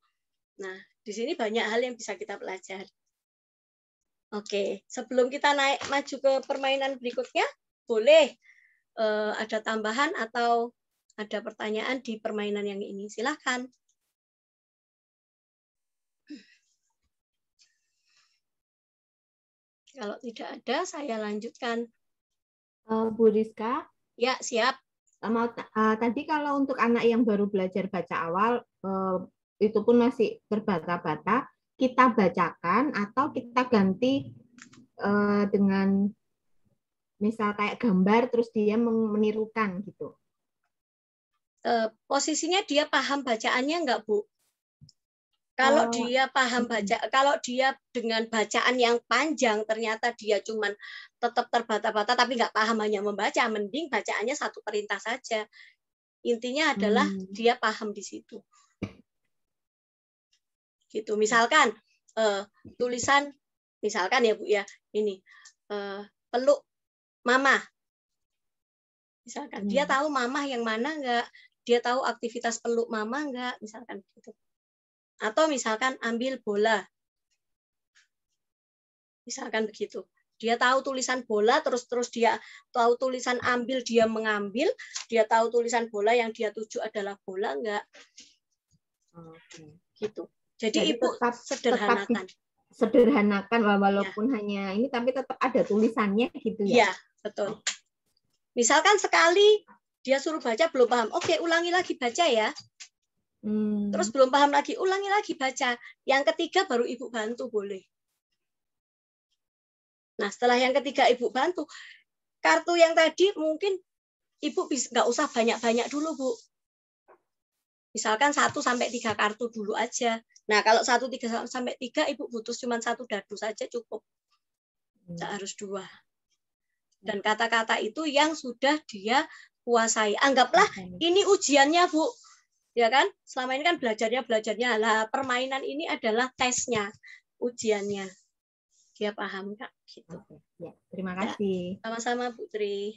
Nah, di sini banyak hal yang bisa kita pelajari. Oke, sebelum kita maju ke permainan berikutnya, boleh ada tambahan atau ada pertanyaan di permainan yang ini? Silakan. Kalau tidak ada, saya lanjutkan. Bu Rizka? Ya, siap. Tadi kalau untuk anak yang baru belajar baca awal, itu pun masih terbata-bata, kita bacakan atau kita ganti dengan misal kayak gambar, terus dia menirukan gitu. Posisinya dia paham bacaannya enggak, Bu? Kalau dia paham baca, kalau dia dengan bacaan yang panjang ternyata dia cuman tetap terbata-bata tapi nggak paham hanya membaca, mending bacaannya 1 perintah saja. Intinya adalah dia paham di situ. Gitu. Misalkan tulisan, misalkan ya Bu ya, ini peluk mama. Misalkan dia tahu mama yang mana enggak, dia tahu aktivitas peluk mama enggak, misalkan gitu. Atau misalkan ambil bola. Misalkan begitu. Dia tahu tulisan bola, terus dia tahu tulisan ambil, dia mengambil, dia tahu tulisan bola yang dia tuju adalah bola enggak. Gitu. Jadi Ibu tetap sederhanakan. Sederhanakan walaupun hanya ini, tapi tetap ada tulisannya gitu ya. Iya, betul. Misalkan sekali dia suruh baca belum paham, oke ulangi lagi baca ya. Terus belum paham lagi, ulangi lagi baca. Yang ketiga baru Ibu bantu boleh. Nah setelah yang ketiga Ibu bantu, kartu yang tadi mungkin Ibu nggak usah banyak-banyak dulu Bu. Misalkan 1 sampai 3 kartu dulu aja. Nah kalau 1 sampai 3 Ibu butuh cuma 1 dadu saja cukup. Nggak harus 2. Dan kata-kata itu yang sudah dia kuasai. Anggaplah ini ujiannya Bu. Ya kan? Selama ini kan belajarnya. Lah, permainan ini adalah tesnya, ujiannya. Dia paham, Kak? Gitu. Ya, terima kasih. Ya, sama-sama, Bu Tri.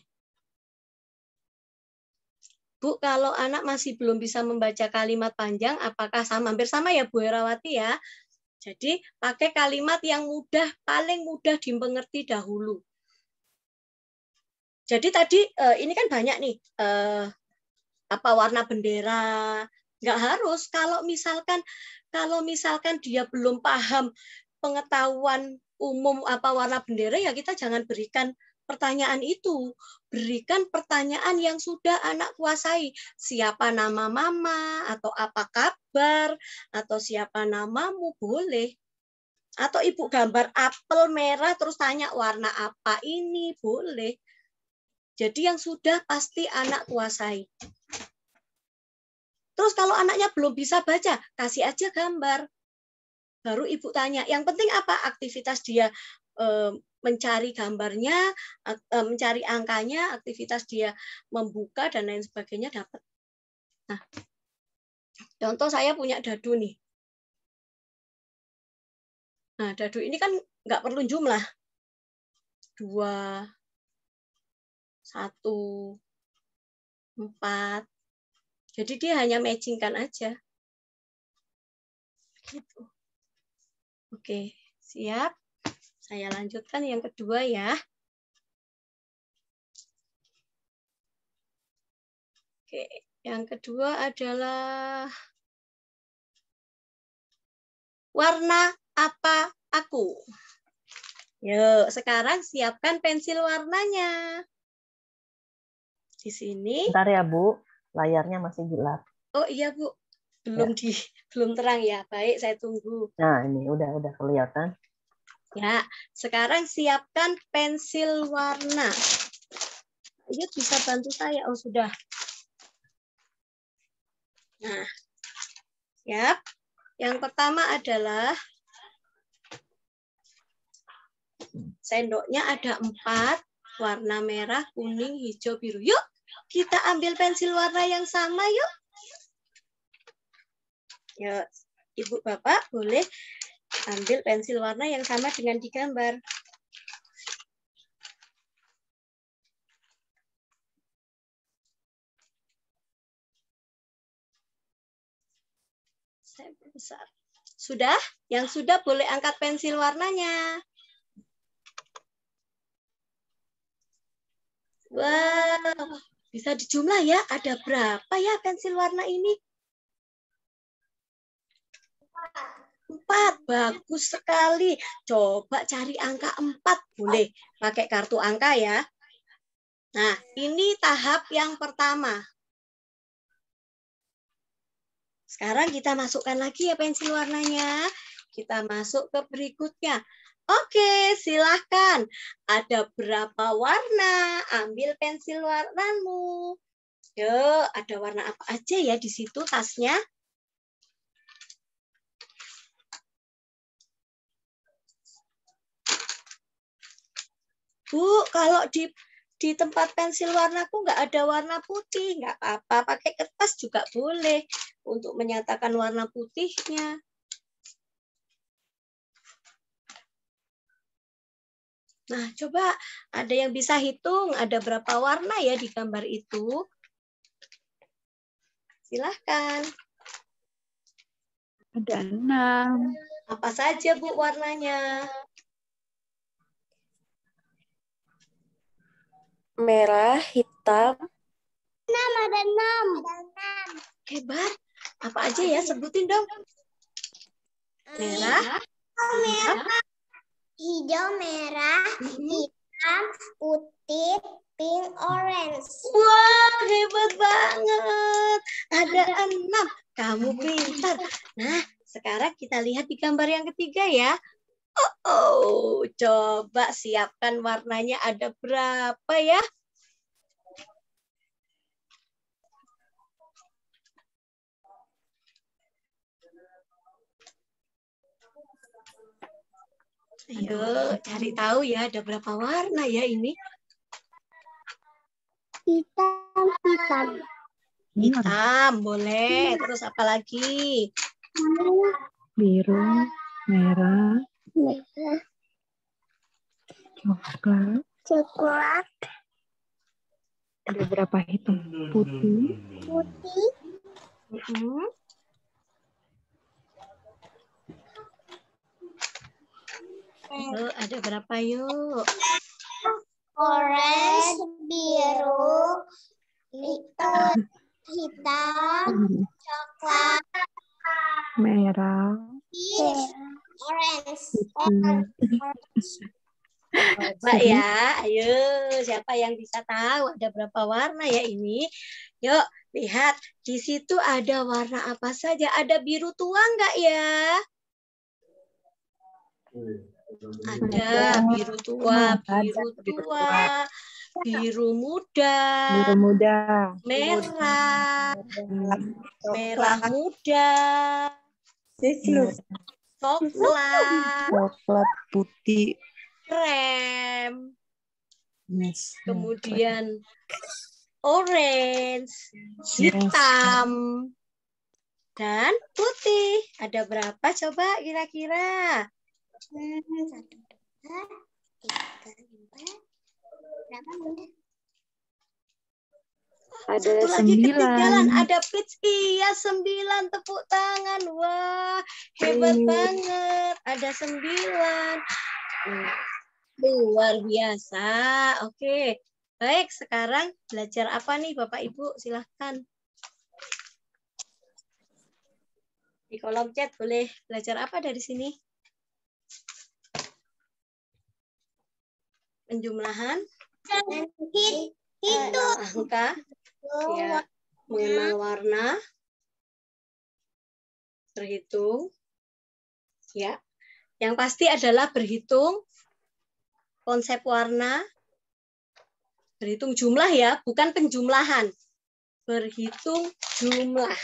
Bu, kalau anak masih belum bisa membaca kalimat panjang, apakah sama? Hampir sama ya, Bu Herawati ya. Jadi pakai kalimat yang mudah, paling mudah dimengerti dahulu. Jadi tadi ini kan banyak nih apa warna bendera. Nggak harus kalau misalkan dia belum paham pengetahuan umum apa warna bendera, ya kita jangan berikan pertanyaan itu. Berikan pertanyaan yang sudah anak kuasai. Siapa nama mama, atau apa kabar, atau siapa namamu, boleh. Atau ibu gambar apel merah terus tanya warna apa ini, boleh. Jadi yang sudah pasti anak kuasai. Terus kalau anaknya belum bisa baca, kasih aja gambar. Baru ibu tanya, yang penting apa? Aktivitas dia mencari gambarnya, mencari angkanya, aktivitas dia membuka, dan lain sebagainya dapat. Nah, contoh saya punya dadu nih. Nah, dadu ini kan nggak perlu jumlah. 2, 1, 4. Jadi dia hanya matchingkan aja. Gitu. Oke, siap. Saya lanjutkan yang kedua ya. Oke, yang kedua adalah warna apa aku? Yuk, sekarang siapkan pensil warnanya. Di sini. Bentar ya, Bu. Layarnya masih gelap. Oh iya, Bu. Belum terang ya. Baik, saya tunggu. Nah, ini udah kelihatan. Ya, sekarang siapkan pensil warna. Ayo bisa bantu saya. Oh, sudah. Nah, siap. Yang pertama adalah sendoknya ada 4, warna merah, kuning, hijau, biru. Yuk, kita ambil pensil warna yang sama, yuk. Yuk, Ibu Bapak boleh ambil pensil warna yang sama dengan digambar. Saya besar. Sudah? Yang sudah boleh angkat pensil warnanya. Wow, bisa dijumlah ya. Ada berapa ya pensil warna ini? 4, bagus sekali. Coba cari angka 4, boleh pakai kartu angka ya. Nah, ini tahap yang pertama. Sekarang kita masukkan lagi ya pensil warnanya. Kita masuk ke berikutnya. Oke, silahkan. Ada berapa warna? Ambil pensil warnamu. Yuk, ada warna apa aja ya di situ tasnya? Bu, kalau di tempat pensil warnaku nggak ada warna putih, nggak apa-apa, pakai kertas juga boleh untuk menyatakan warna putihnya. Nah, coba ada yang bisa hitung ada berapa warna ya di gambar itu? Silahkan. Ada 6. Apa saja, Bu, warnanya? Merah, hitam. 6, ada 6. Hebat. Apa aja ya? Sebutin dong. Merah, hitam, hijau, merah, hitam, putih, pink, orange. Wah, hebat banget. Ada 6. Kamu pintar. Nah, sekarang kita lihat di gambar yang ketiga ya. Oh, coba siapkan warnanya ada berapa ya? Ayo, cari tahu ya ada berapa warna ya ini? Hitam. Hitam, boleh. Terus apa lagi? Biru, merah, Coklat. Ada berapa hitam? Putih. Oh, ada berapa yuk? Orange, biru, hitam, coklat, Merah. orange. Coba ya, ayo siapa yang bisa tahu ada berapa warna ya ini? Yuk lihat di situ ada warna apa saja? Ada biru tua nggak ya? Ada biru tua, biru muda, merah, merah muda, coklat putih, krem, kemudian orange, hitam, dan putih. Ada berapa coba kira-kira? 1, 2, 3, 4. Berapa Bunda? ada Satu lagi 9. ketinggalan, ada peach. Iya, 9. Tepuk tangan. Wah, hebat banget. Ada 9. Luar biasa. Oke. Baik, sekarang belajar apa nih Bapak Ibu? Silahkan. Di kolom chat boleh belajar apa dari sini? Penjumlahan, angka, ya, mengenal warna, berhitung, ya. Yang pasti adalah berhitung konsep warna, berhitung jumlah ya, bukan penjumlahan. Berhitung jumlah.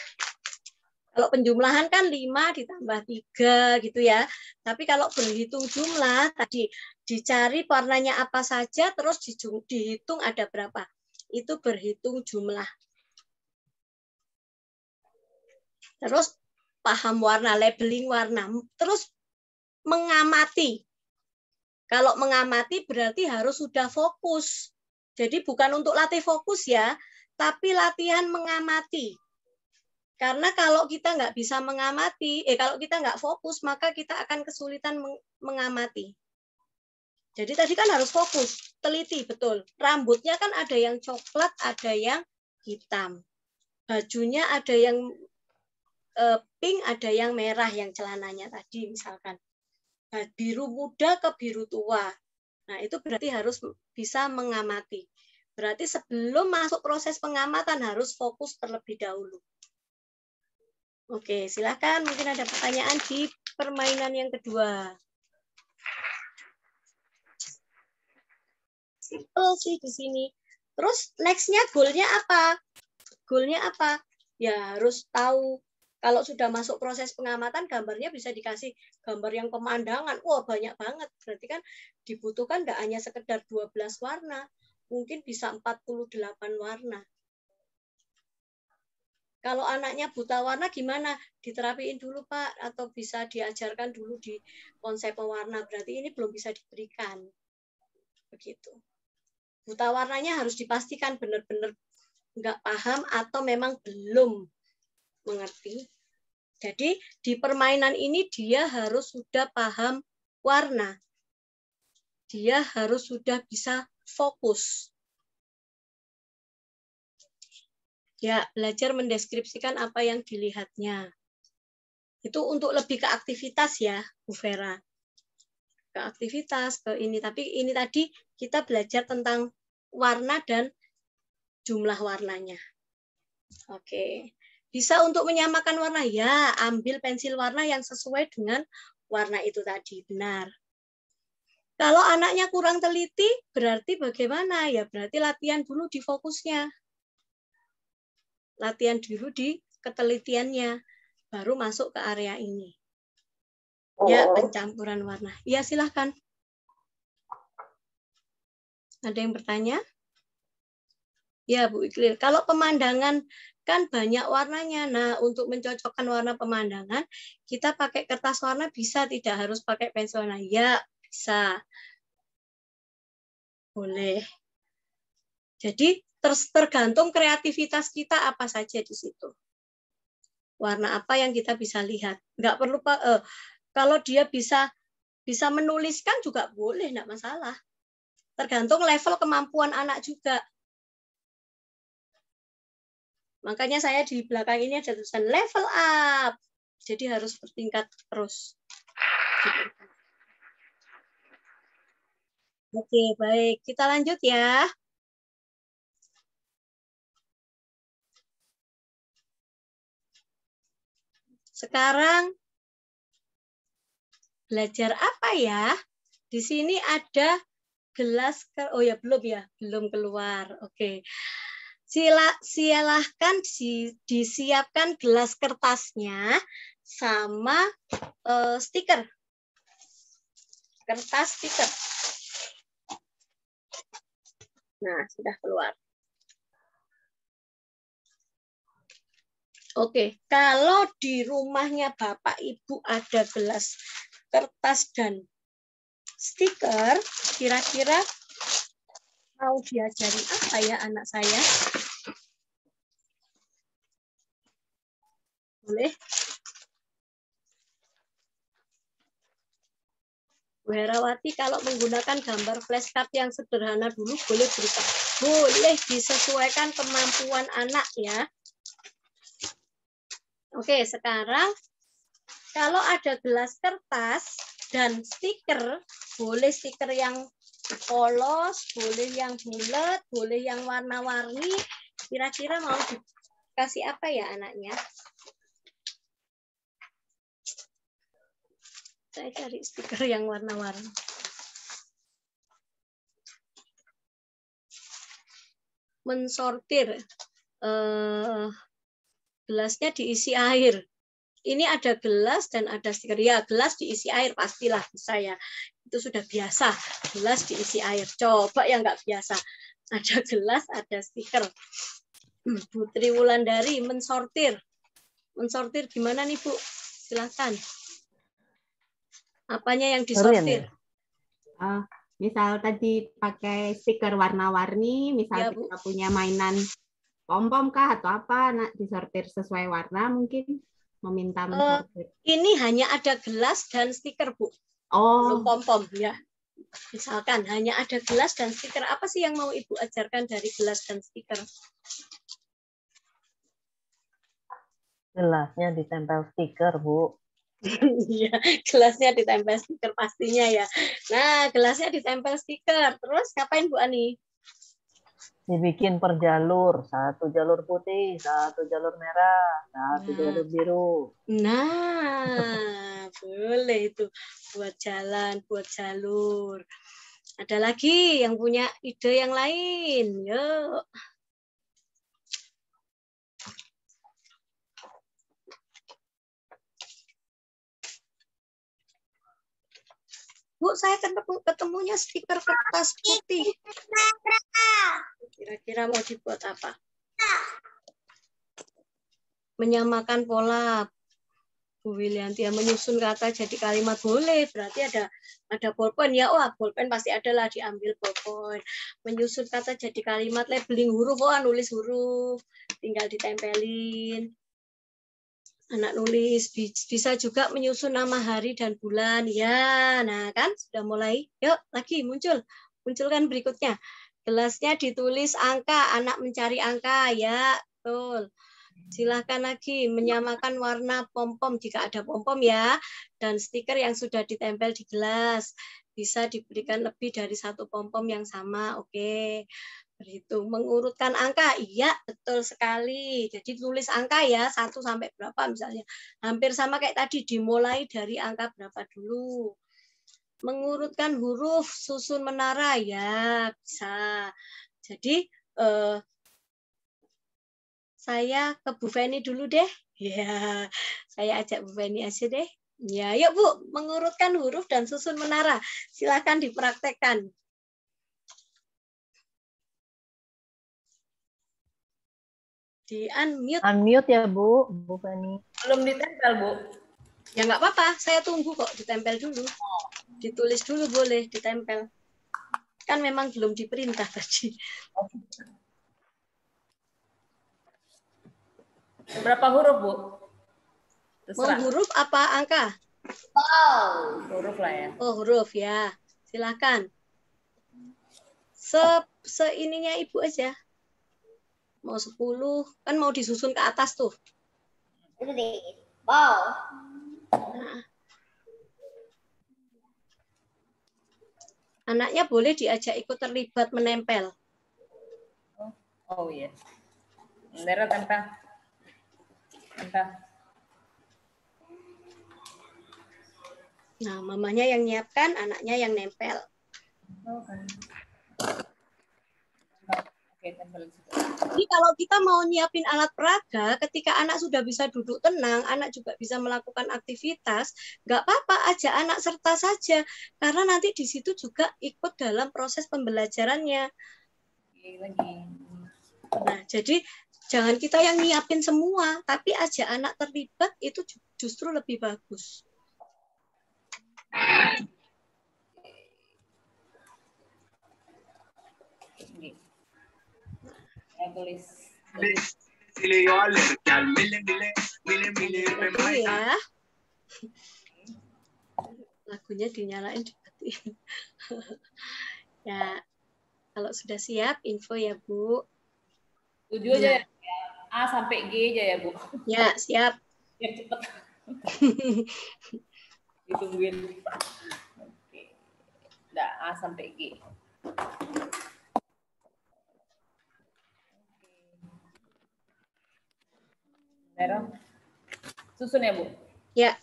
Kalau penjumlahan kan 5 ditambah 3 gitu ya. Tapi kalau berhitung jumlah tadi dicari warnanya apa saja terus dihitung ada berapa. Itu berhitung jumlah. Terus paham warna, labeling warna. Terus mengamati. Kalau mengamati berarti harus sudah fokus. Jadi bukan untuk latih fokus ya, tapi latihan mengamati. Karena kalau kita nggak bisa mengamati, kalau kita nggak fokus, maka kita akan kesulitan mengamati. Jadi tadi kan harus fokus, teliti betul. Rambutnya kan ada yang coklat, ada yang hitam. Bajunya ada yang pink, ada yang merah, yang celananya tadi misalkan. Biru muda ke biru tua. Nah itu berarti harus bisa mengamati. Berarti sebelum masuk proses pengamatan harus fokus terlebih dahulu. Oke, silakan. Mungkin ada pertanyaan di permainan yang kedua. Simple sih di sini. Terus next-nya goalnya apa? Goalnya apa? Ya harus tahu. Kalau sudah masuk proses pengamatan, gambarnya bisa dikasih gambar yang pemandangan. Wah, banyak banget. Berarti kan dibutuhkan tidak hanya sekedar 12 warna. Mungkin bisa 48 warna. Kalau anaknya buta warna gimana? Diterapiin dulu Pak, atau bisa diajarkan dulu di konsep pewarna. Berarti ini belum bisa diberikan. Begitu. Buta warnanya harus dipastikan benar-benar nggak paham atau memang belum mengerti. Jadi di permainan ini dia harus sudah paham warna. Dia harus sudah bisa fokus. Ya, belajar mendeskripsikan apa yang dilihatnya. Itu untuk lebih ke aktivitas ya, Bu Vera. Ke aktivitas, ke ini. Tapi ini tadi kita belajar tentang warna dan jumlah warnanya. Oke. Bisa untuk menyamakan warna? Ya, ambil pensil warna yang sesuai dengan warna itu tadi. Benar. Kalau anaknya kurang teliti, berarti bagaimana? Ya, berarti latihan dulu di fokusnya. Latihan dulu di ketelitiannya, baru masuk ke area ini. Ya, pencampuran warna. Ya, silahkan. Ada yang bertanya? Ya, Bu Iqlil. Kalau pemandangan kan banyak warnanya. Nah, untuk mencocokkan warna pemandangan, kita pakai kertas warna bisa, tidak harus pakai pensil warna. Ya, bisa. Boleh. Jadi, tergantung kreativitas kita apa saja di situ. Warna apa yang kita bisa lihat. Nggak perlu kalau dia bisa bisa menuliskan juga boleh, enggak masalah. Tergantung level kemampuan anak juga. Makanya saya di belakang ini ada tulisan level up. Jadi harus bertingkat terus. Oke, baik. Kita lanjut ya. Sekarang belajar apa ya? Di sini ada gelas, oh ya belum keluar. Oke. Silahkan disiapkan gelas kertasnya sama stiker. Kertas stiker. Nah, sudah keluar. Oke, kalau di rumahnya Bapak Ibu ada gelas kertas dan stiker, kira-kira mau diajari apa ya anak saya? Boleh? Bu Herawati, kalau menggunakan gambar flashcard yang sederhana dulu boleh berubah. Boleh disesuaikan kemampuan anak ya. Oke, sekarang kalau ada gelas kertas dan stiker, boleh stiker yang polos, boleh yang bulat, boleh yang warna-warni. Kira-kira mau dikasih apa ya anaknya? Saya cari stiker yang warna-warni. Mensortir. Gelasnya diisi air. Ini ada gelas dan ada stiker. Ya, gelas diisi air pastilah bisa ya. Itu sudah biasa. Gelas diisi air. Coba yang nggak biasa. Ada gelas, ada stiker. Putri Wulandari mensortir. Mensortir gimana nih, Bu? Silakan. Apanya yang disortir? Misal tadi pakai stiker warna-warni, misal ya, kita punya mainan pom-pom kah atau apa, disortir sesuai warna mungkin, meminta mensortir. Ini hanya ada gelas dan stiker, Bu. Oh. Belum pom-pom ya. Misalkan hanya ada gelas dan stiker, apa sih yang mau Ibu ajarkan dari gelas dan stiker? Gelasnya ditempel stiker, Bu. Iya, gelasnya ditempel stiker pastinya ya. Nah, gelasnya ditempel stiker. Terus ngapain Bu Ani? Dibikin per jalur, satu jalur putih, satu jalur merah, satu jalur biru. Nah, boleh itu buat jalan, buat jalur. Ada lagi yang punya ide yang lain? Yuk. Bu, saya ketemunya stiker kertas putih. Kira-kira mau dibuat apa? Menyamakan pola. Bu Wilianti, menyusun kata jadi kalimat boleh. Berarti ada bolpen ya. Wah, bolpen pasti ada lah, diambil bolpen. Menyusun kata jadi kalimat, labeling huruf. Wah, nulis huruf. Tinggal ditempelin. Anak nulis, bisa juga menyusun nama hari dan bulan. Ya, nah kan sudah mulai. Yuk, lagi muncul. Munculkan berikutnya. Gelasnya ditulis angka, anak mencari angka. Ya, betul. Silahkan lagi menyamakan warna pom-pom jika ada pom-pom ya. Dan stiker yang sudah ditempel di gelas. Bisa diberikan lebih dari satu pom-pom yang sama. Oke. Berhitung, mengurutkan angka, iya betul sekali. Jadi tulis angka ya, 1 sampai berapa misalnya. Hampir sama kayak tadi, dimulai dari angka berapa dulu. Mengurutkan huruf, susun menara, ya bisa. Jadi saya ke Bu Feni dulu deh. Ya, saya ajak Bu Feni aja deh. Ya, yuk Bu, mengurutkan huruf dan susun menara. Silakan dipraktekkan. Di unmute. Unmute ya Bu Feni. Belum ditempel Bu. Ya nggak apa-apa, saya tunggu kok, ditempel dulu. Ditulis dulu boleh, ditempel. Kan memang belum diperintah tadi. Berapa huruf Bu? Mau huruf apa angka? Huruf lah ya. Oh, huruf ya. Silakan. Seininya Ibu aja. Mau 10, kan mau disusun ke atas tuh. Wow. Nah. Anaknya boleh diajak ikut terlibat menempel. Oh iya. Bendera tempel. Tempel. Nah, mamanya yang nyiapkan, anaknya yang nempel. Oke. Oke, tempel. Jadi kalau kita mau nyiapin alat peraga, ketika anak sudah bisa duduk tenang, anak juga bisa melakukan aktivitas, nggak apa-apa, ajak anak serta saja. Karena nanti di situ juga ikut dalam proses pembelajarannya. Nah, jadi jangan kita yang nyiapin semua, tapi ajak anak terlibat, itu justru lebih bagus. Tulis. Ya. Lagunya dinyalain dimatiin. Ya, kalau sudah siap info ya Bu. 7 aja ya. A sampai G aja ya Bu. Ya, siap. Biar cepet. Ditungguin. Oke. Udah A sampai G. Daerah susun ya Bu? Ya.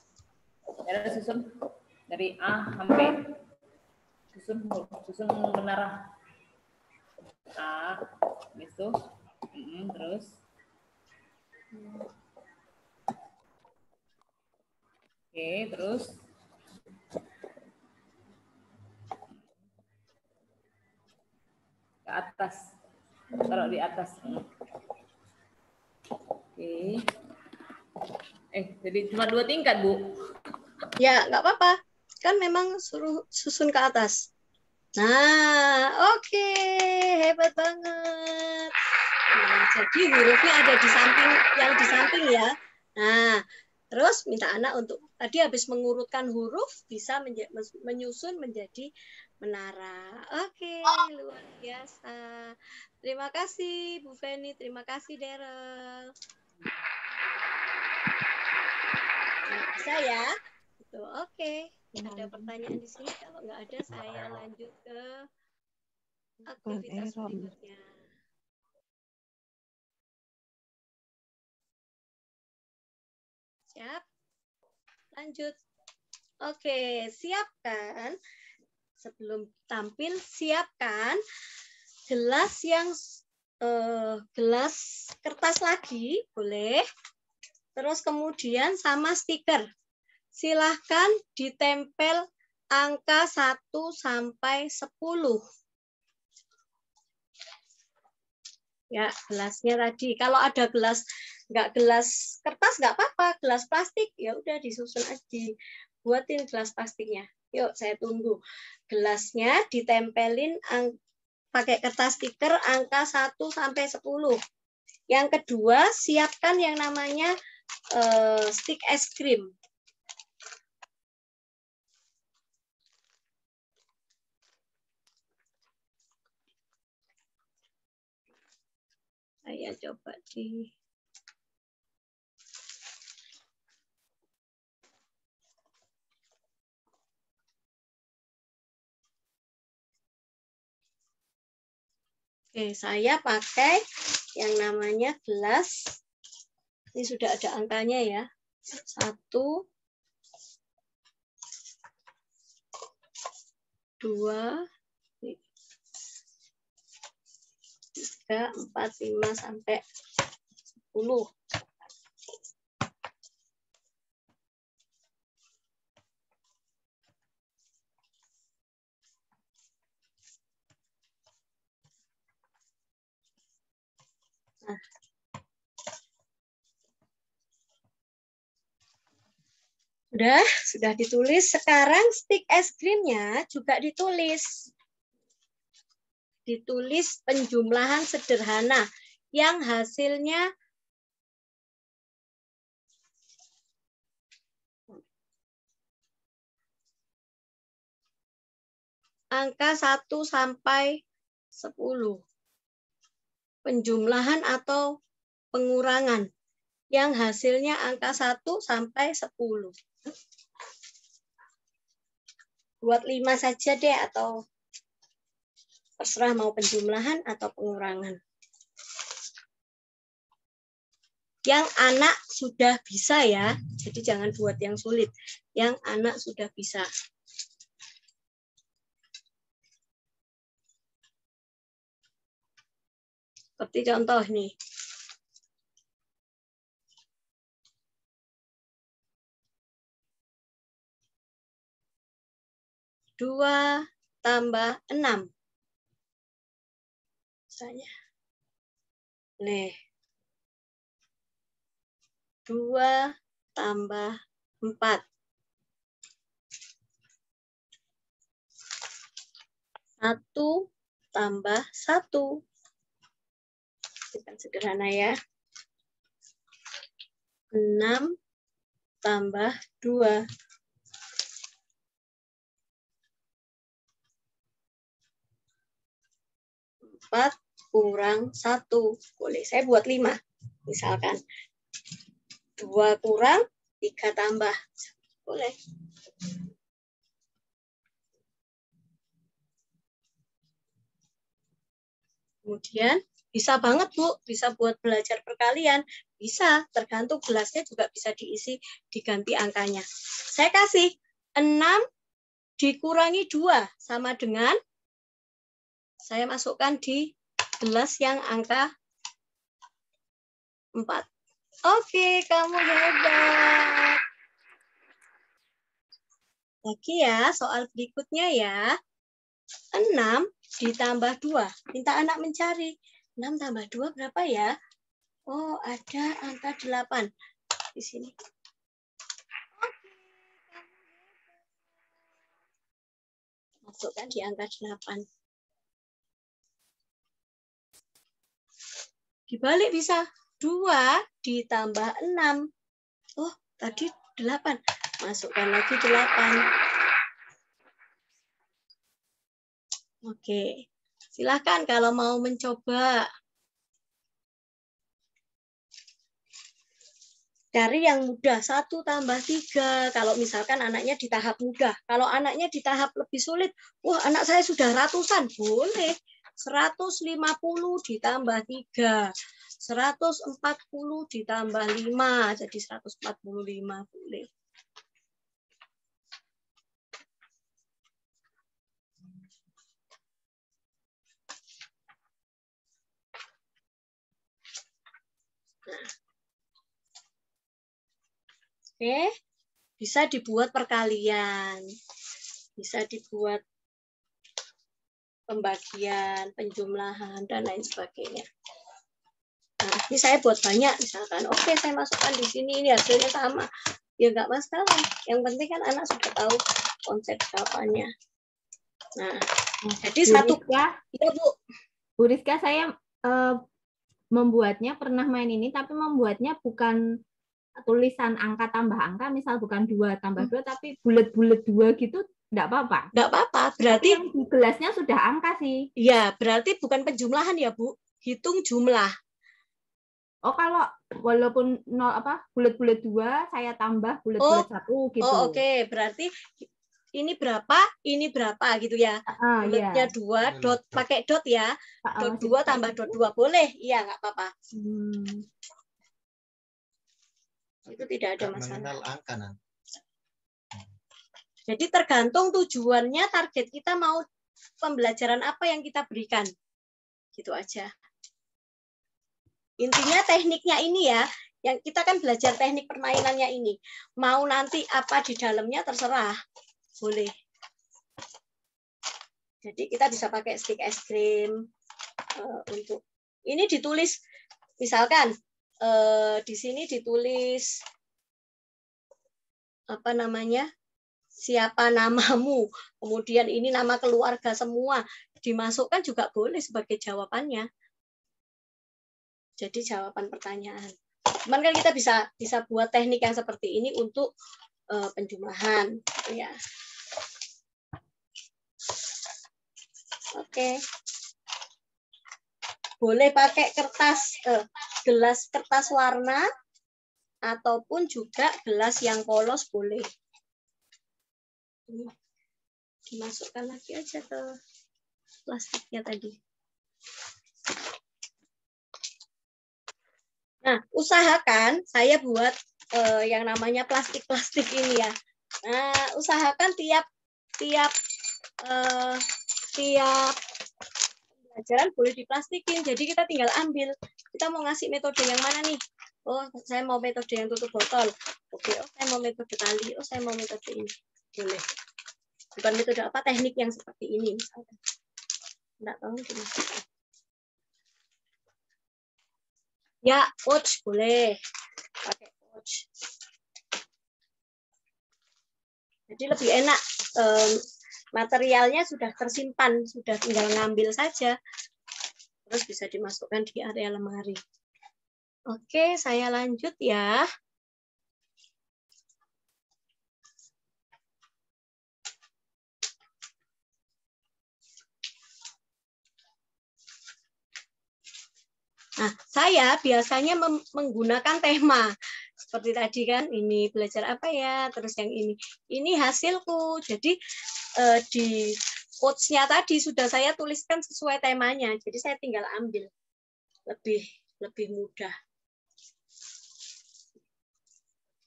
Daerah susun dari A sampai susun menara. A, itu, terus. Oke, terus. Ke atas, taruh di atas. Oke. Jadi cuma 2 tingkat, Bu? Ya, nggak apa-apa. Kan memang suruh susun ke atas. Nah, oke. Hebat banget. Nah, jadi hurufnya ada di samping, yang di samping ya. Nah, terus minta anak untuk, tadi habis mengurutkan huruf, bisa menyusun menjadi menara. Oke, luar biasa. Terima kasih, Bu Feni. Terima kasih, Daryl. Bisa ya? Gitu. Oke. Ada pertanyaan di sini? Kalau nggak ada, saya lanjut ke aktivitas berikutnya. Siap? Lanjut. Oke, siapkan. Sebelum tampil, siapkan gelas yang gelas kertas lagi, boleh. Terus kemudian sama stiker. Silahkan ditempel angka 1 sampai 10. Ya, gelasnya tadi. Kalau ada gelas, nggak gelas kertas, nggak apa-apa. Gelas plastik, ya udah disusun aja. Buatin gelas plastiknya. Yuk, saya tunggu. Gelasnya ditempelin pakai kertas stiker angka 1 sampai 10. Yang kedua, siapkan yang namanya stick es krim. Saya coba di Oke, saya pakai yang namanya gelas. Ini sudah ada angkanya ya. 1, 2, 3, 4, 5 sampai 10. Nah. Sudah ditulis. Sekarang stick es krimnya juga ditulis. Ditulis penjumlahan sederhana yang hasilnya angka 1 sampai 10. Penjumlahan atau pengurangan yang hasilnya angka 1 sampai 10. Buat 5 saja deh, atau terserah mau penjumlahan atau pengurangan. Yang anak sudah bisa ya, jadi jangan buat yang sulit. Yang anak sudah bisa. Seperti contoh nih. Dua tambah 6. Misalnya. Nih. 2 tambah 4. 1 tambah 1. Kita sederhana ya. 6 tambah 2. 4 kurang 1. Boleh, saya buat 5. Misalkan 2 kurang 3 tambah. Boleh. Kemudian bisa banget Bu, bisa buat belajar perkalian. Bisa, tergantung gelasnya juga bisa diisi, diganti angkanya. Saya kasih 6 dikurangi 2 sama dengan, saya masukkan di gelas yang angka 4. Oke, kamu hebat. Lagi ya, soal berikutnya ya. 6 ditambah 2. Minta anak mencari. 6 tambah 2 berapa ya? Oh, ada angka 8 di sini. Masukkan di angka 8. Dibalik bisa. 2 ditambah 6. Oh, tadi 8. Masukkan lagi 8. Oke. Silahkan kalau mau mencoba. Cari yang mudah. 1 tambah 3. Kalau misalkan anaknya di tahap mudah. Kalau anaknya di tahap lebih sulit. Wah, anak saya sudah ratusan. Boleh. 150 ditambah 3. 140 ditambah 5. Jadi 145. Boleh. Nah. Oke. Bisa dibuat perkalian. Bisa dibuat pembagian, penjumlahan, dan lain sebagainya. Nah, ini saya buat banyak, misalkan. Oke, saya masukkan di sini, ini hasilnya sama. Ya, nggak masalah. Yang penting kan anak sudah tahu konsep jawabannya. Nah, jadi satu. Ya, Bu. Bu Rizka, saya membuatnya, pernah main ini, tapi membuatnya bukan tulisan angka tambah angka, misal bukan 2 tambah 2, tapi bulat-bulat 2 gitu. Nggak apa-apa. Nggak apa-apa. Berarti yang di gelasnya sudah angka sih. Iya, berarti bukan penjumlahan ya, Bu. Hitung jumlah. Oh, kalau walaupun bulat-bulat 2, saya tambah bulat-bulat 1 gitu. Oh, oke. Berarti ini berapa gitu ya. Bulatnya 2, dot pakai dot ya. Dot 2 tambah dot 2 boleh. Iya, nggak apa-apa. Itu tidak ada masalah. Mengenal angka nanti. Jadi tergantung tujuannya, target kita mau pembelajaran apa yang kita berikan. Gitu aja. Intinya tekniknya ini ya, yang kita kan belajar teknik permainannya ini. Mau nanti apa di dalamnya terserah. Boleh. Jadi kita bisa pakai stick es krim untuk ini ditulis misalkan di sini ditulis apa namanya? Siapa namamu, kemudian ini nama keluarga semua, dimasukkan juga boleh sebagai jawabannya. Jadi jawaban pertanyaan. Cuman kan kita bisa buat teknik yang seperti ini untuk penjumlahan, gitu ya. Oke. Boleh pakai gelas kertas warna ataupun juga gelas yang polos boleh. Dimasukkan lagi aja ke plastiknya tadi. Nah, usahakan saya buat yang namanya plastik-plastik ini ya. Nah, usahakan tiap pelajaran boleh diplastikin. Jadi kita tinggal ambil. Kita mau ngasih metode yang mana nih? Oh, saya mau metode yang tutup botol. Oke, oh saya mau metode tali. Oh, saya mau metode ini. Boleh. Bukan metode apa, teknik yang seperti ini misalnya. Enggak tahu dimasukkan. Ya, pouch boleh. Pakai pouch. Jadi lebih enak. Materialnya sudah tersimpan, sudah tinggal ngambil saja. Terus bisa dimasukkan di area lemari. Oke, saya lanjut ya. Nah, saya biasanya menggunakan tema. Seperti tadi kan, ini belajar apa ya, terus yang ini hasilku. Jadi di quotes-nya tadi sudah saya tuliskan sesuai temanya. Jadi saya tinggal ambil. Lebih mudah.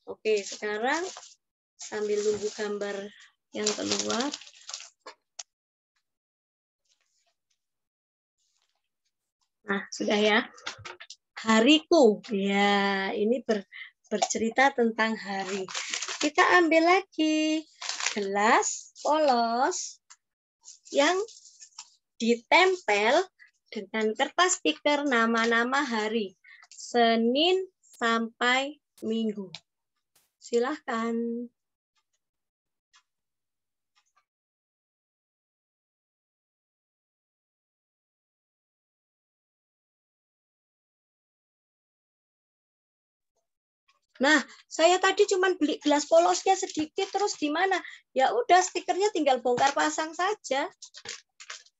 Oke, sekarang sambil nunggu gambar yang keluar. Nah, sudah ya. Hariku. Ya, ini bercerita tentang hari. Kita ambil lagi gelas polos yang ditempel dengan kertas stiker nama-nama hari. Senin sampai Minggu. Silahkan. Nah, saya tadi cuma beli gelas polosnya sedikit, terus gimana? Ya udah, stikernya tinggal bongkar pasang saja.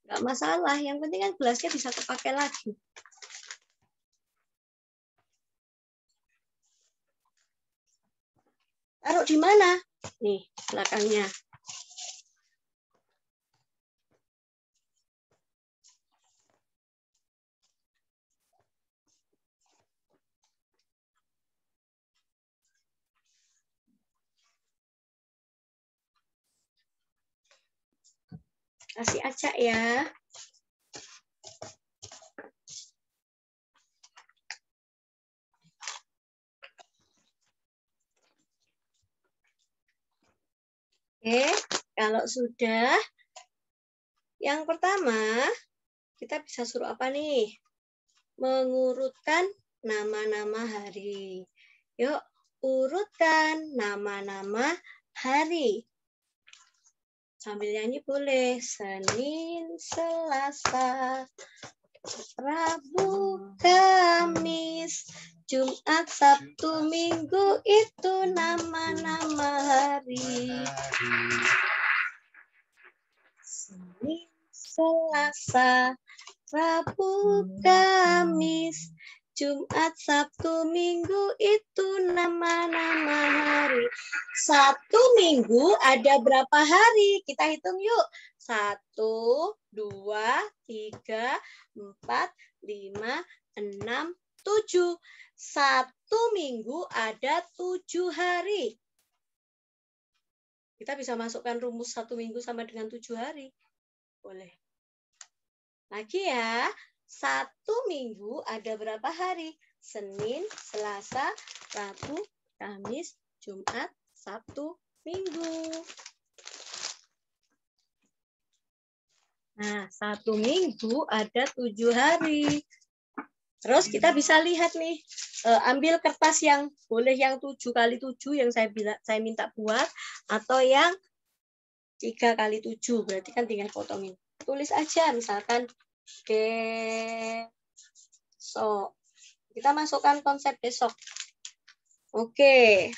Nggak masalah, yang penting kan gelasnya bisa kepakai lagi. Taruh di mana? Nih, belakangnya. Kasih acak ya. Oke, kalau sudah, yang pertama, kita bisa suruh apa nih? Mengurutkan nama-nama hari. Yuk, urutkan nama-nama hari. Sambil nyanyi boleh. Senin, Selasa, Rabu, Kamis, Jumat, Sabtu, Minggu, itu nama-nama hari. Senin, Selasa, Rabu, Kamis, Jumat, Sabtu, Minggu, itu nama-nama hari. Satu minggu ada berapa hari? Kita hitung yuk. 1, 2, 3, 4, 5, 6, 7. Satu minggu ada 7 hari. Kita bisa masukkan rumus 1 minggu sama dengan 7 hari. Boleh. Lagi ya. 1 minggu ada berapa hari? Senin, Selasa, Rabu, Kamis, Jumat, Sabtu, Minggu. Nah, 1 minggu ada 7 hari. Terus kita bisa lihat nih, ambil kertas yang boleh yang 7x7 yang saya minta buat, atau yang 3x7, berarti kan tinggal potongin. Tulis aja, misalkan besok. Kita masukkan konsep besok. Oke.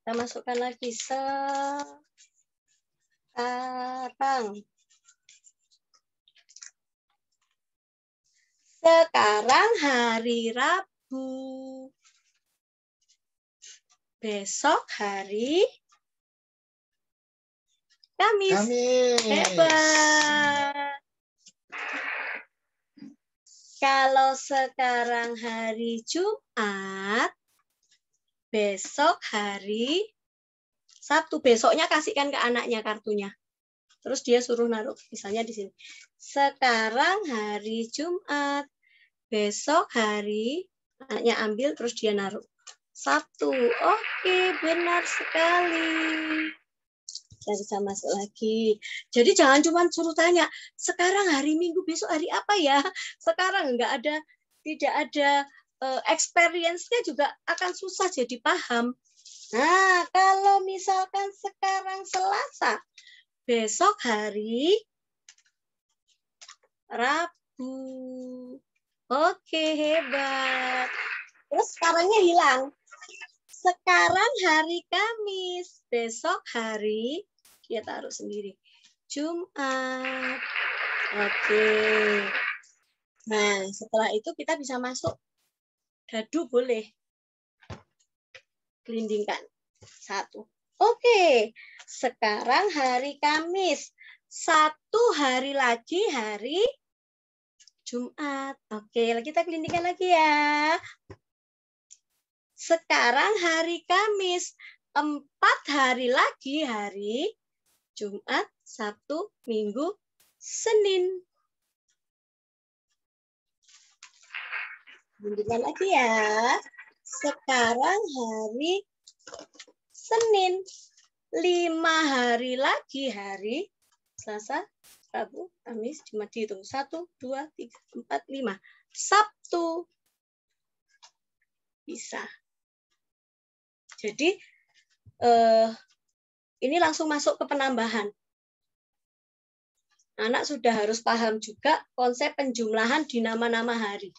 Kita masukkan lagi sekarang. Sekarang hari Rabu. Besok hari Kamis. Hebat. Kalau sekarang hari Jumat, besok hari Sabtu. Besoknya kasihkan ke anaknya kartunya. Terus dia suruh naruh, misalnya di sini. Sekarang hari Jumat, besok hari, anaknya ambil, terus dia naruh. Sabtu. Oke, benar sekali. Kita bisa masuk lagi. Jadi jangan cuma suruh tanya, sekarang hari Minggu, besok hari apa ya? Sekarang tidak ada experience-nya juga akan susah jadi paham. Nah, kalau misalkan sekarang Selasa, besok hari Rabu. Oke, hebat. Terus sekarangnya hilang. Sekarang hari Kamis, besok hari, dia taruh sendiri, Jumat. Oke. Nah, setelah itu kita bisa masuk. Gaduh boleh. Gelindingkan. 1. Oke. Sekarang hari Kamis. 1 hari lagi hari Jumat. Oke, kita gelindingkan lagi ya. Sekarang hari Kamis. 4 hari lagi hari Jumat, Sabtu, Minggu, Senin. Gelindingkan lagi ya. Sekarang hari Senin. 5 hari lagi hari Selasa, Rabu, Kamis, Jumat. Dihitung. 1, 2, 3, 4, 5. Sabtu. Bisa. Jadi, ini langsung masuk ke penambahan. Anak sudah harus paham juga konsep penjumlahan di nama-nama hari.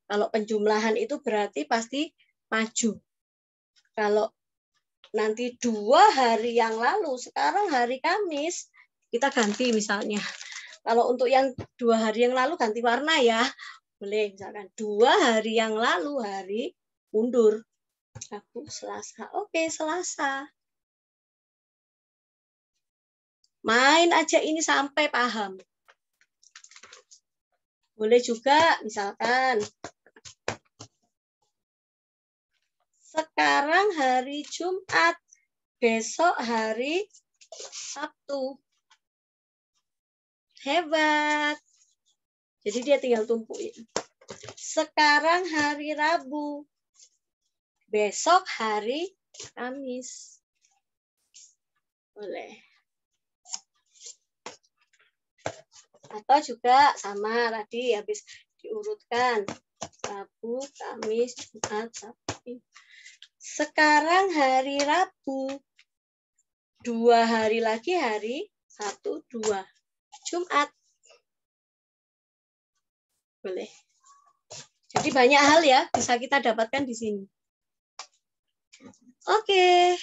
Kalau penjumlahan itu berarti pasti maju. Kalau nanti 2 hari yang lalu, sekarang hari Kamis, kita ganti misalnya. Kalau untuk yang 2 hari yang lalu ganti warna ya. Boleh misalkan 2 hari yang lalu hari mundur. Rabu, Selasa. Oke, Selasa. Main aja ini sampai paham. Boleh juga misalkan sekarang hari Jumat, besok hari Sabtu. Hebat. Jadi dia tinggal tumpuin. Sekarang hari Rabu, besok hari Kamis. Boleh. Atau juga sama tadi habis diurutkan. Rabu, Kamis, Jumat, Sabtu. Sekarang hari Rabu. 2 hari lagi hari 1, 2. Jumat. Boleh. Jadi banyak hal ya bisa kita dapatkan di sini. Oke.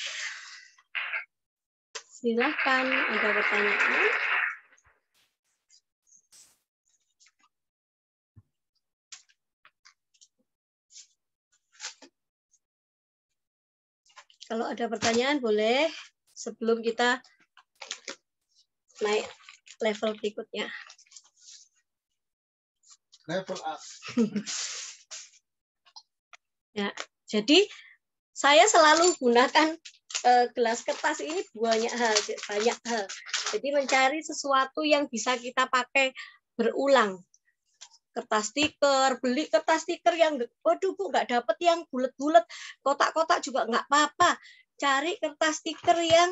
Silahkan ada pertanyaan. Kalau ada pertanyaan boleh sebelum kita naik level berikutnya. Level up. Ya, jadi saya selalu gunakan gelas kertas ini banyak hal. Jadi mencari sesuatu yang bisa kita pakai berulang. Kertas stiker, beli kertas stiker yang, waduh Bu, nggak dapet yang bulat-bulat, kotak-kotak juga nggak apa-apa. Cari kertas stiker yang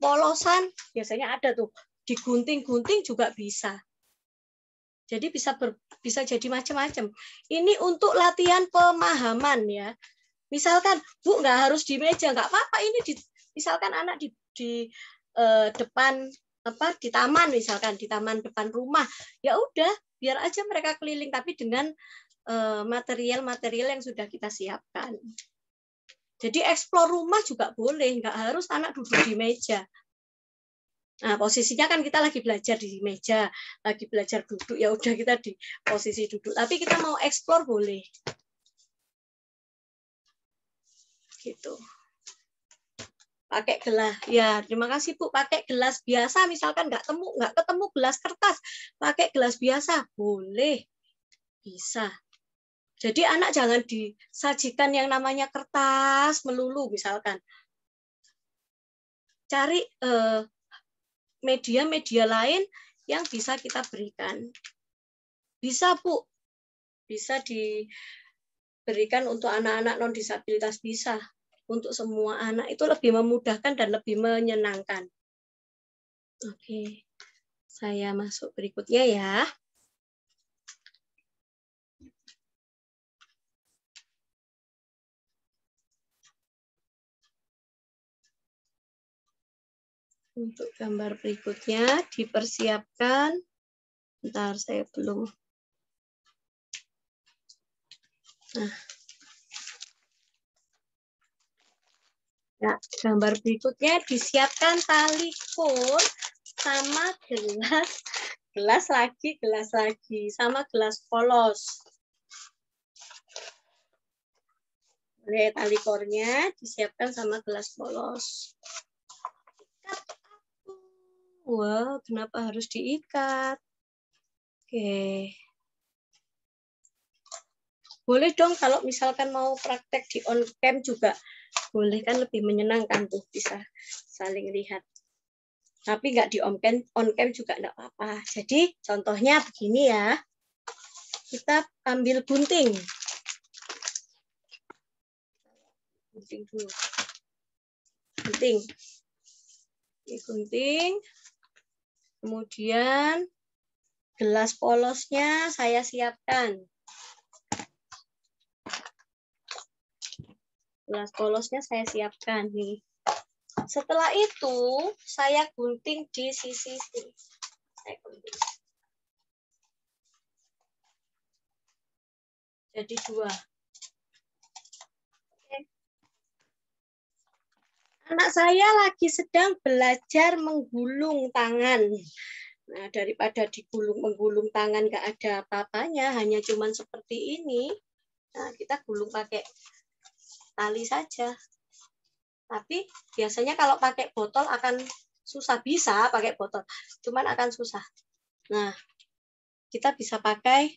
polosan, biasanya ada tuh, digunting-gunting juga bisa. Jadi bisa jadi macam-macam. Ini untuk latihan pemahaman ya. Misalkan Bu nggak harus di meja, nggak apa-apa. Ini misalkan anak di depan di taman misalkan, di taman depan rumah, ya udah biar aja mereka keliling tapi dengan material-material yang sudah kita siapkan. Jadi eksplor rumah juga boleh, nggak harus anak duduk di meja. Nah, posisinya kan kita lagi belajar di meja, lagi belajar duduk, ya udah kita di posisi duduk. Tapi kita mau eksplor boleh. Gitu. Pakai gelas. Ya, terima kasih Bu. Pakai gelas biasa, misalkan nggak ketemu gelas kertas, pakai gelas biasa, boleh. Bisa. Jadi anak jangan disajikan yang namanya kertas melulu, misalkan. Cari media-media lain yang bisa kita berikan. Bisa, Bu. Bisa diberikan untuk anak-anak non-disabilitas, bisa. Untuk semua anak itu lebih memudahkan dan lebih menyenangkan. Oke. Saya masuk berikutnya ya. Untuk gambar berikutnya dipersiapkan. Bentar, saya belum. Nah. Ya, gambar berikutnya disiapkan tali kur sama gelas lagi, sama gelas polos. Oke, tali kornya disiapkan sama gelas polos. Wah, kenapa harus diikat? Oke. Boleh dong kalau misalkan mau praktek di on cam juga. Boleh kan, lebih menyenangkan tuh, bisa saling lihat. Tapi nggak di on cam juga nggak apa-apa. Jadi contohnya begini ya. Kita ambil gunting. Gunting dulu. Gunting. Ini gunting. Kemudian gelas polosnya saya siapkan. Gelas polosnya saya siapkan nih. Setelah itu saya gunting di sisi sini. Saya gunting. Jadi 2. Oke. Anak saya lagi sedang belajar menggulung tangan. Nah, daripada menggulung tangan nggak ada apa-apanya, hanya cuman seperti ini. Nah, kita gulung pakai tali saja. Tapi biasanya kalau pakai botol akan susah. Bisa pakai botol, cuman akan susah. Nah, kita bisa pakai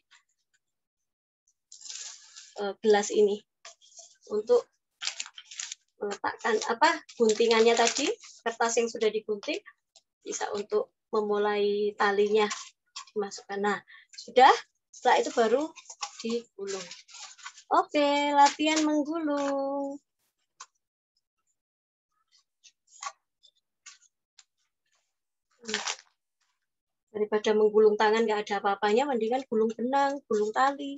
gelas ini untuk meletakkan guntingannya tadi, kertas yang sudah digunting, bisa untuk memulai talinya dimasukkan. Nah, sudah. Setelah itu baru digulung. Oke, latihan menggulung. Daripada menggulung tangan nggak ada apa-apanya, mendingan gulung benang, gulung tali.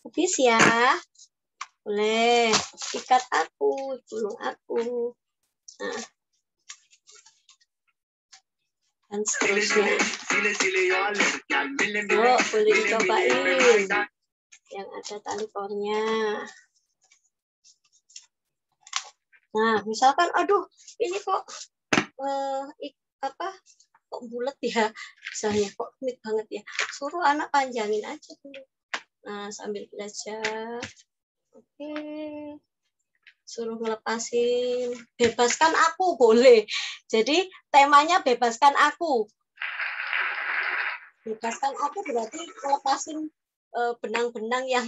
Habis ya. Boleh. Ikat aku, gulung aku. Nah. Dan seterusnya. Boleh dicobain. Yang ada tali kornya. Nah, misalkan, aduh, ini kok kok bulat ya, misalnya kok rumit banget ya. Suruh anak panjangin aja dulu. Nah, sambil belajar. Oke. Suruh ngelepasin. Bebaskan aku, boleh. Jadi temanya bebaskan aku. Bebaskan aku berarti ngelepasin benang-benang yang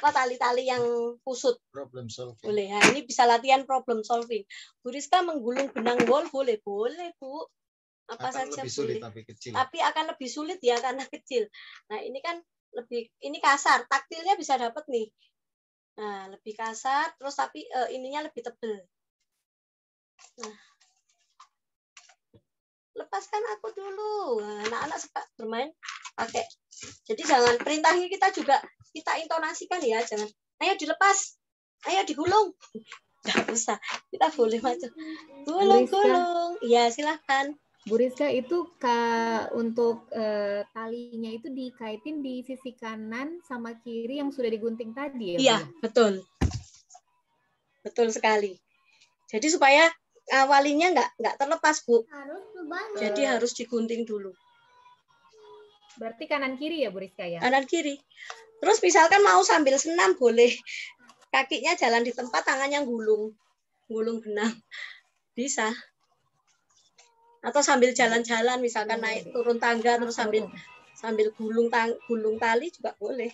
tali-tali yang kusut. Problem solving. Boleh. Nah, ini bisa latihan problem solving. Bu Rizka menggulung benang wol, boleh, Bu. Apa akan saja lebih sulit, boleh. Tapi akan lebih sulit ya karena kecil. Nah, ini kan ini kasar. Taktilnya bisa dapat nih. Nah, lebih kasar, terus tapi ininya lebih tebal. Nah, lepaskan aku dulu. Nah, anak-anak suka bermain pakai. Jadi jangan perintahnya kita juga kita intonasikan ya, jangan. Ayo dilepas, ayo digulung. Nggak usah, kita boleh macam gulung-gulung. Iya, silahkan. Bu Rizka, itu untuk talinya itu dikaitin di sisi kanan sama kiri yang sudah digunting tadi ya? Iya, betul. Betul sekali. Jadi supaya awalinya nggak terlepas, Bu. Jadi harus digunting dulu. Berarti kanan kiri ya Bu Rizka ya? Kanan kiri. Terus misalkan mau sambil senam boleh. Kakinya jalan di tempat, tangannya gulung benang. Bisa. Atau sambil jalan-jalan, misalkan naik turun tangga terus sambil gulung tali juga boleh.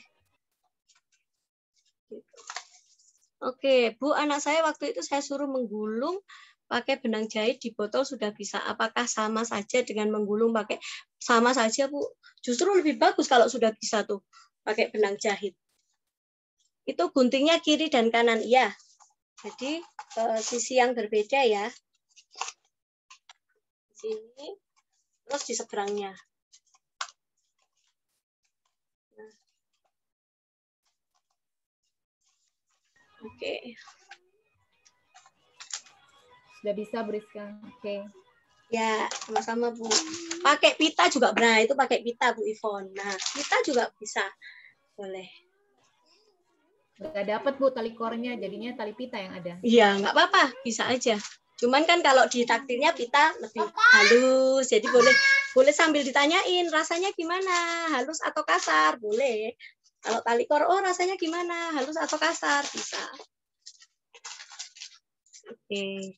Oke, Bu, anak saya waktu itu saya suruh menggulung pakai benang jahit di botol sudah bisa. Apakah sama saja dengan menggulung pakai sama saja, Bu? Justru lebih bagus kalau sudah bisa tuh pakai benang jahit. Itu guntingnya kiri dan kanan, iya. Jadi sisi yang berbeda ya. Sini, terus di seberangnya. Nah. Oke. Sudah bisa Bu Rizka. Oke. Ya, sama-sama Bu. Pakai pita juga, nah itu pakai pita Bu Ivon. Nah, pita juga bisa. Boleh. Nggak dapat Bu tali kornya, jadinya tali pita yang ada. Iya, nggak apa-apa, bisa aja. Cuman kan kalau di takdirnya pita lebih halus, jadi boleh sambil ditanyain rasanya gimana, halus atau kasar, boleh. Kalau tali kor, oh rasanya gimana, halus atau kasar, bisa. Oke.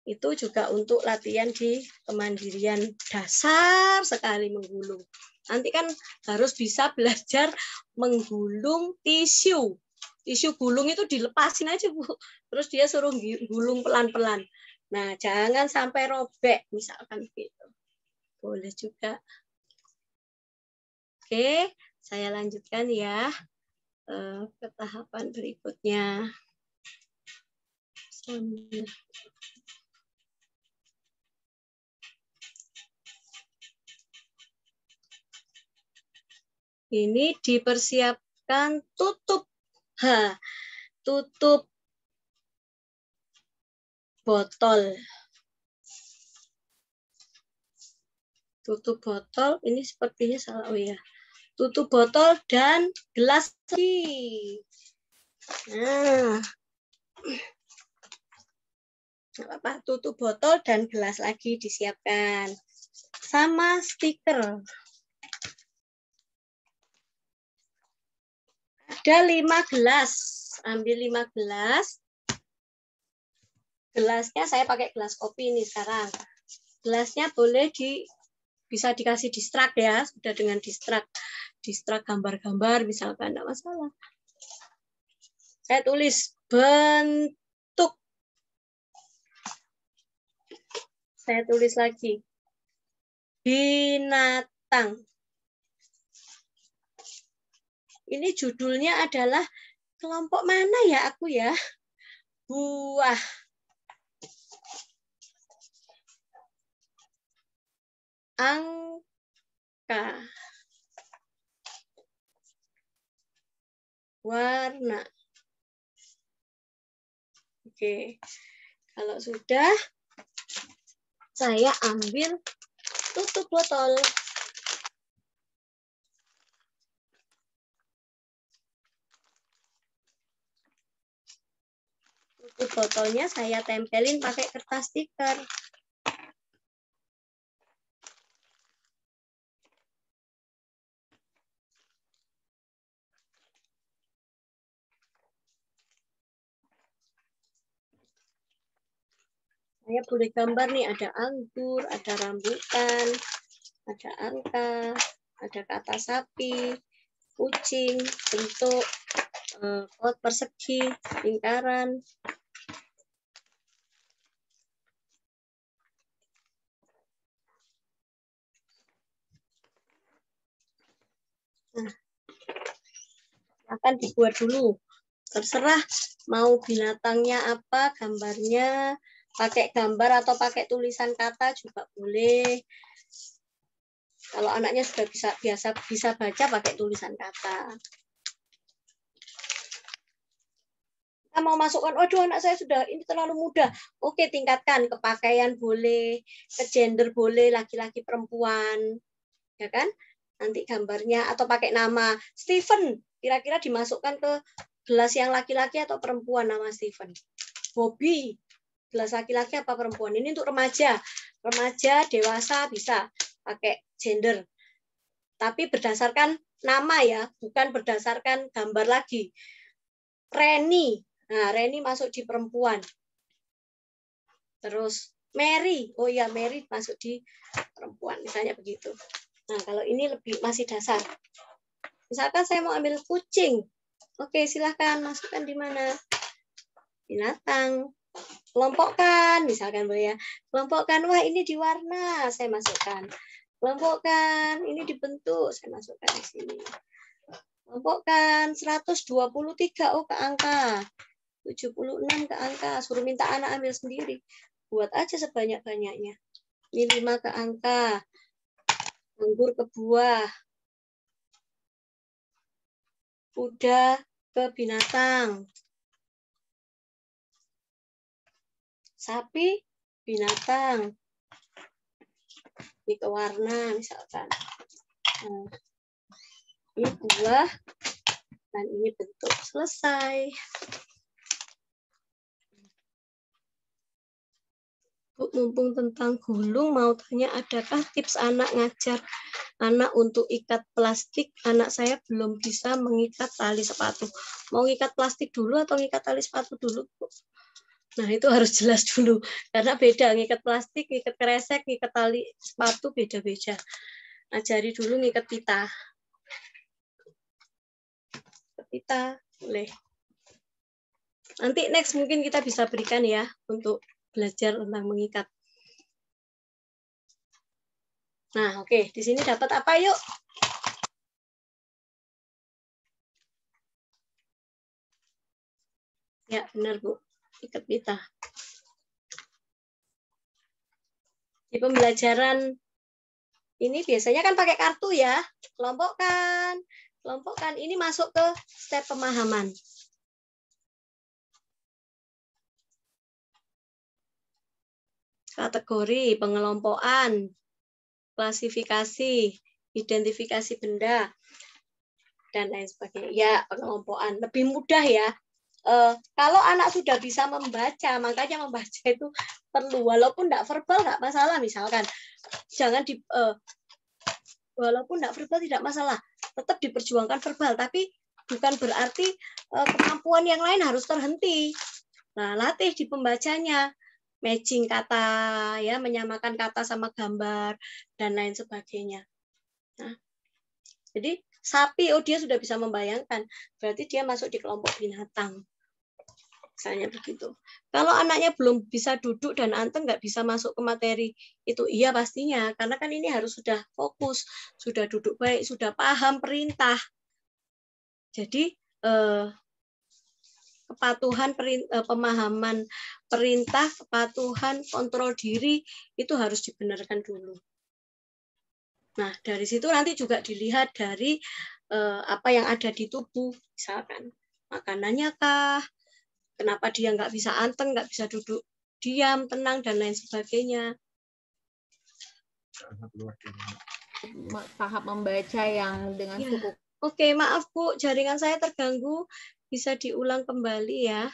Itu juga untuk latihan di kemandirian dasar sekali menggulung. Nanti kan harus bisa belajar menggulung tisu. Tisu gulung itu dilepasin aja, Bu. Terus dia suruh gulung pelan-pelan. Nah, jangan sampai robek, misalkan gitu. Boleh juga. Oke, saya lanjutkan ya ke tahapan berikutnya. Ini dipersiapkan tutup botol. Tutup botol ini sepertinya salah. Oh ya. Tutup botol dan gelas lagi. Nah. Apa? Tutup botol dan gelas lagi disiapkan. Sama stiker. Ada 5 gelas. Ambil 5 gelas. Gelasnya saya pakai gelas kopi ini sekarang. Gelasnya boleh bisa dikasih distrak ya. Sudah dengan distrak gambar-gambar misalkan, tidak masalah. Saya tulis bentuk. Saya tulis lagi. Binatang. Ini judulnya adalah kelompok mana ya aku ya? Buah. Angka. Warna. Oke. Kalau sudah, saya ambil tutup botol. Tutup botolnya saya tempelin pakai kertas stiker. Saya boleh gambar nih, ada anggur, ada rambutan, ada angka, ada kata sapi, kucing, bentuk kot persegi, lingkaran. Nah, akan dibuat dulu. Terserah mau binatangnya apa, gambarnya, pakai gambar atau pakai tulisan kata juga boleh. Kalau anaknya sudah bisa baca pakai tulisan kata. Kita mau masukkan, aduh anak saya sudah ini terlalu muda. Oke, tingkatkan ke pakaian boleh, ke gender boleh, laki-laki perempuan. Ya kan? Nanti gambarnya atau pakai nama Stephen, kira-kira dimasukkan ke gelas yang laki-laki atau perempuan nama Steven? Bobby, gelas laki-laki apa perempuan? Ini untuk remaja. Remaja, dewasa bisa pakai gender. Tapi berdasarkan nama ya, bukan berdasarkan gambar lagi. Reni. Nah, Reni masuk di perempuan. Terus Mary. Oh ya, Mary masuk di perempuan. Misalnya begitu. Nah, kalau ini lebih masih dasar. Misalkan saya mau ambil kucing. Oke, silahkan masukkan di mana? Binatang. Kelompokkan, misalkan boleh ya. Kelompokkan, wah ini di warna, saya masukkan. Kelompokkan, ini dibentuk, saya masukkan di sini. Kelompokkan, 123, oh ke angka. 76 ke angka, suruh minta anak ambil sendiri. Buat aja sebanyak-banyaknya. Ini 5 ke angka. Anggur ke buah. Kuda ke binatang. Sapi, binatang. Ini ke warna misalkan. Nah, ini buah, dan ini bentuk. Selesai. Bu, mumpung tentang gulung, mau tanya adakah tips anak ngajar anak untuk ikat plastik? Anak saya belum bisa mengikat tali sepatu. Mau ikat plastik dulu atau ngikat tali sepatu dulu, Bu? Nah, itu harus jelas dulu. Karena beda, ngikat plastik, ngikat kresek, ngikat tali sepatu, beda-beda. Ajari dulu ngikat pita. Pita, boleh. Nanti next mungkin kita bisa berikan ya, untuk belajar tentang mengikat. Nah, oke. Di sini dapat apa, yuk? Ya, benar, Bu. Ikat pita. Di pembelajaran ini biasanya kan pakai kartu ya. Kelompokkan. Kelompokkan. Ini masuk ke step pemahaman. Kategori, pengelompokan, klasifikasi, identifikasi benda, dan lain sebagainya. Ya, pengelompokan. Lebih mudah ya. Kalau anak sudah bisa membaca, makanya membaca itu perlu. Walaupun tidak verbal, nggak masalah. Misalkan, jangan walaupun tidak verbal tidak masalah. Tetap diperjuangkan verbal. Tapi bukan berarti kemampuan yang lain harus terhenti. Nah, latih di pembacanya. Matching kata, ya, menyamakan kata sama gambar dan lain sebagainya. Nah, jadi sapi, oh dia sudah bisa membayangkan, berarti dia masuk di kelompok binatang, misalnya begitu. Kalau anaknya belum bisa duduk dan anteng, nggak bisa masuk ke materi itu, iya pastinya, karena kan ini harus sudah fokus, sudah duduk baik, sudah paham perintah. Jadi kepatuhan, pemahaman perintah, kepatuhan, kontrol diri itu harus dibenarkan dulu. Nah, dari situ nanti juga dilihat dari apa yang ada di tubuh, misalkan makanannya kah, kenapa dia nggak bisa anteng, nggak bisa duduk diam, tenang, dan lain sebagainya. Tahap membaca yang dengan Ya. suku. Oke, maaf Bu, jaringan saya terganggu. Bisa diulang kembali ya.